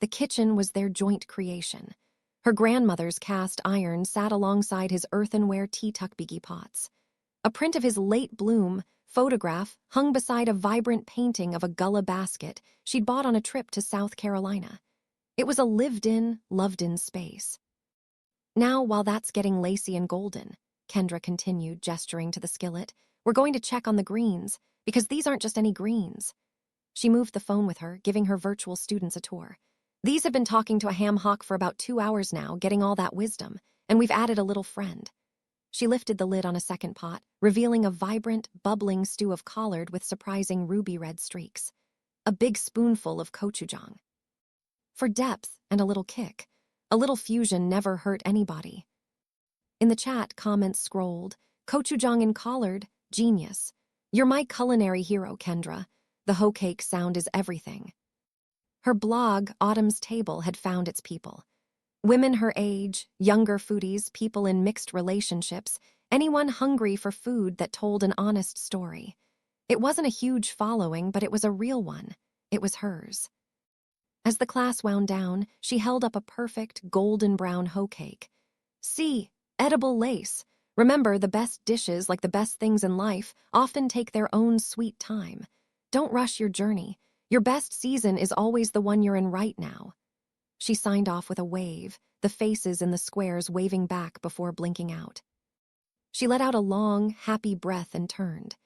The kitchen was their joint creation. Her grandmother's cast iron sat alongside his earthenware tea-tuckbiggy pots. A print of his late bloom photograph hung beside a vibrant painting of a gullah basket she'd bought on a trip to South Carolina. It was a lived-in, loved-in space. "Now, while that's getting lacy and golden," Kendra continued, gesturing to the skillet, "we're going to check on the greens, because these aren't just any greens." She moved the phone with her, giving her virtual students a tour. "These have been talking to a ham hock for about 2 hours now, getting all that wisdom, and we've added a little friend." She lifted the lid on a second pot, revealing a vibrant, bubbling stew of collard with surprising ruby-red streaks. A big spoonful of gochujang. For depth and a little kick, a little fusion never hurt anybody. In the chat, comments scrolled. "Gochujang and collard, genius. You're my culinary hero, Kendra. The hoe cake sound is everything." Her blog, Autumn's Table, had found its people. Women her age, younger foodies, people in mixed relationships, anyone hungry for food that told an honest story. It wasn't a huge following, but it was a real one. It was hers. As the class wound down, she held up a perfect, golden brown hoe cake. "See, edible lace. Remember, the best dishes, like the best things in life, often take their own sweet time. Don't rush your journey. Your best season is always the one you're in right now." She signed off with a wave, the faces in the squares waving back before blinking out. She let out a long, happy breath and turned.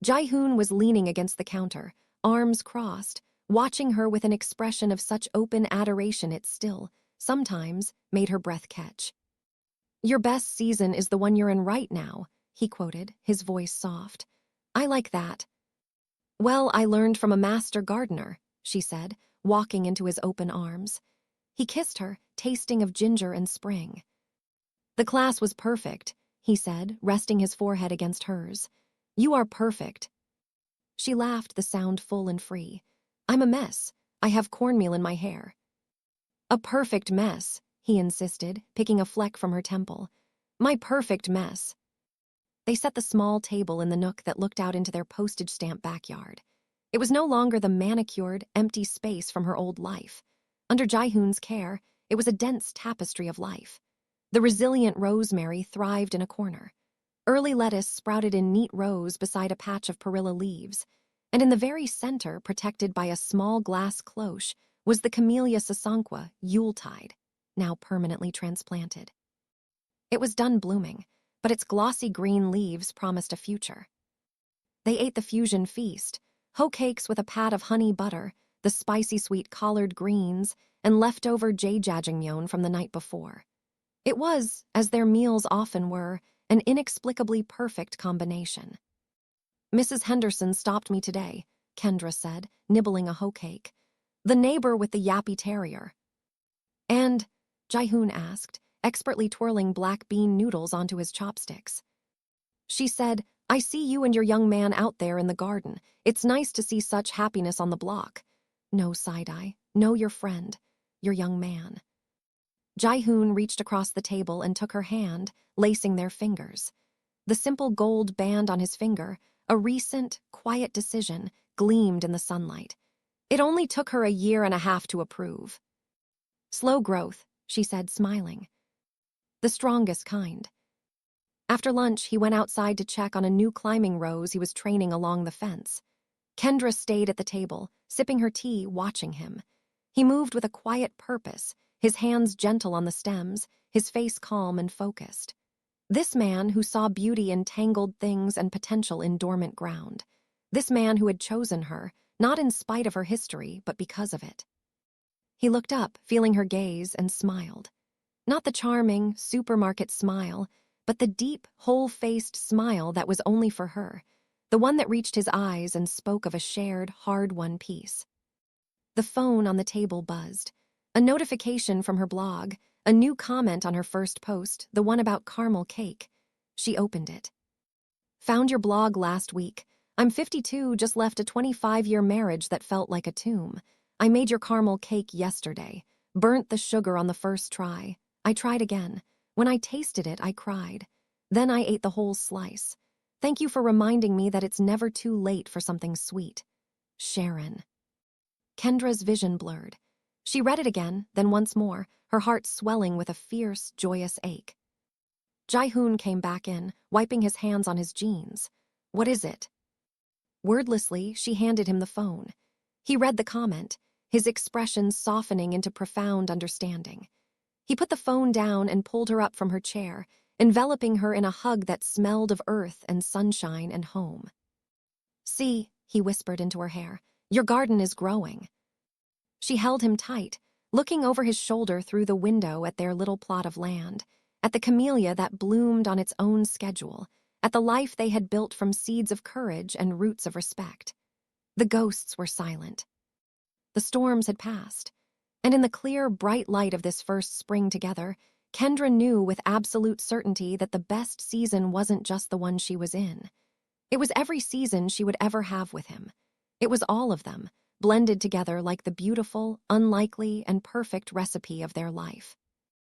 Jaihoon was leaning against the counter, arms crossed, watching her with an expression of such open adoration it still, sometimes, made her breath catch. "Your best season is the one you're in right now," he quoted, his voice soft. "I like that." "Well, I learned from a master gardener," she said, walking into his open arms. He kissed her, tasting of ginger and spring. "The class was perfect," he said, resting his forehead against hers. "You are perfect." She laughed, the sound full and free. "I'm a mess. I have cornmeal in my hair." "A perfect mess," he insisted, picking a fleck from her temple. "My perfect mess." They set the small table in the nook that looked out into their postage stamp backyard. It was no longer the manicured, empty space from her old life. Under Jaihoon's care, it was a dense tapestry of life. The resilient rosemary thrived in a corner. Early lettuce sprouted in neat rows beside a patch of perilla leaves, and in the very center, protected by a small glass cloche, was the Camellia sasanqua, Yuletide, now permanently transplanted. It was done blooming, but its glossy green leaves promised a future. They ate the fusion feast, hoe cakes with a pat of honey butter, the spicy sweet collard greens, and leftover jjajangmyeon from the night before. It was, as their meals often were, an inexplicably perfect combination. "Mrs. Henderson stopped me today," Kendra said, nibbling a hoe cake. "The neighbor with the yappy terrier." "And?" Jaihoon asked, expertly twirling black bean noodles onto his chopsticks. "She said, 'I see you and your young man out there in the garden. It's nice to see such happiness on the block.' No side-eye. Know your friend. Your young man." Jaihoon reached across the table and took her hand, lacing their fingers. The simple gold band on his finger, a recent, quiet decision, gleamed in the sunlight. It only took her a year and a half to approve. Slow growth, she said, smiling. The strongest kind. After lunch, he went outside to check on a new climbing rose he was training along the fence. Kendra stayed at the table, sipping her tea, watching him. He moved with a quiet purpose, his hands gentle on the stems, his face calm and focused. This man who saw beauty in tangled things and potential in dormant ground. This man who had chosen her, not in spite of her history, but because of it. He looked up, feeling her gaze, and smiled. Not the charming, supermarket smile, but the deep, whole-faced smile that was only for her, the one that reached his eyes and spoke of a shared, hard-won peace. The phone on the table buzzed. A notification from her blog, a new comment on her first post, the one about caramel cake. She opened it. Found your blog last week. I'm 52, just left a 25-year marriage that felt like a tomb. I made your caramel cake yesterday. Burnt the sugar on the first try. I tried again. When I tasted it, I cried. Then I ate the whole slice. Thank you for reminding me that it's never too late for something sweet. Sharon. Kendra's vision blurred. She read it again, then once more, her heart swelling with a fierce, joyous ache. Jai-hoon came back in, wiping his hands on his jeans. What is it? Wordlessly, she handed him the phone. He read the comment, his expression softening into profound understanding. He put the phone down and pulled her up from her chair, enveloping her in a hug that smelled of earth and sunshine and home. See, he whispered into her hair, your garden is growing. She held him tight, looking over his shoulder through the window at their little plot of land, at the camellia that bloomed on its own schedule, at the life they had built from seeds of courage and roots of respect. The ghosts were silent. The storms had passed, and in the clear, bright light of this first spring together, Kendra knew with absolute certainty that the best season wasn't just the one she was in. It was every season she would ever have with him. It was all of them, blended together like the beautiful, unlikely, and perfect recipe of their life.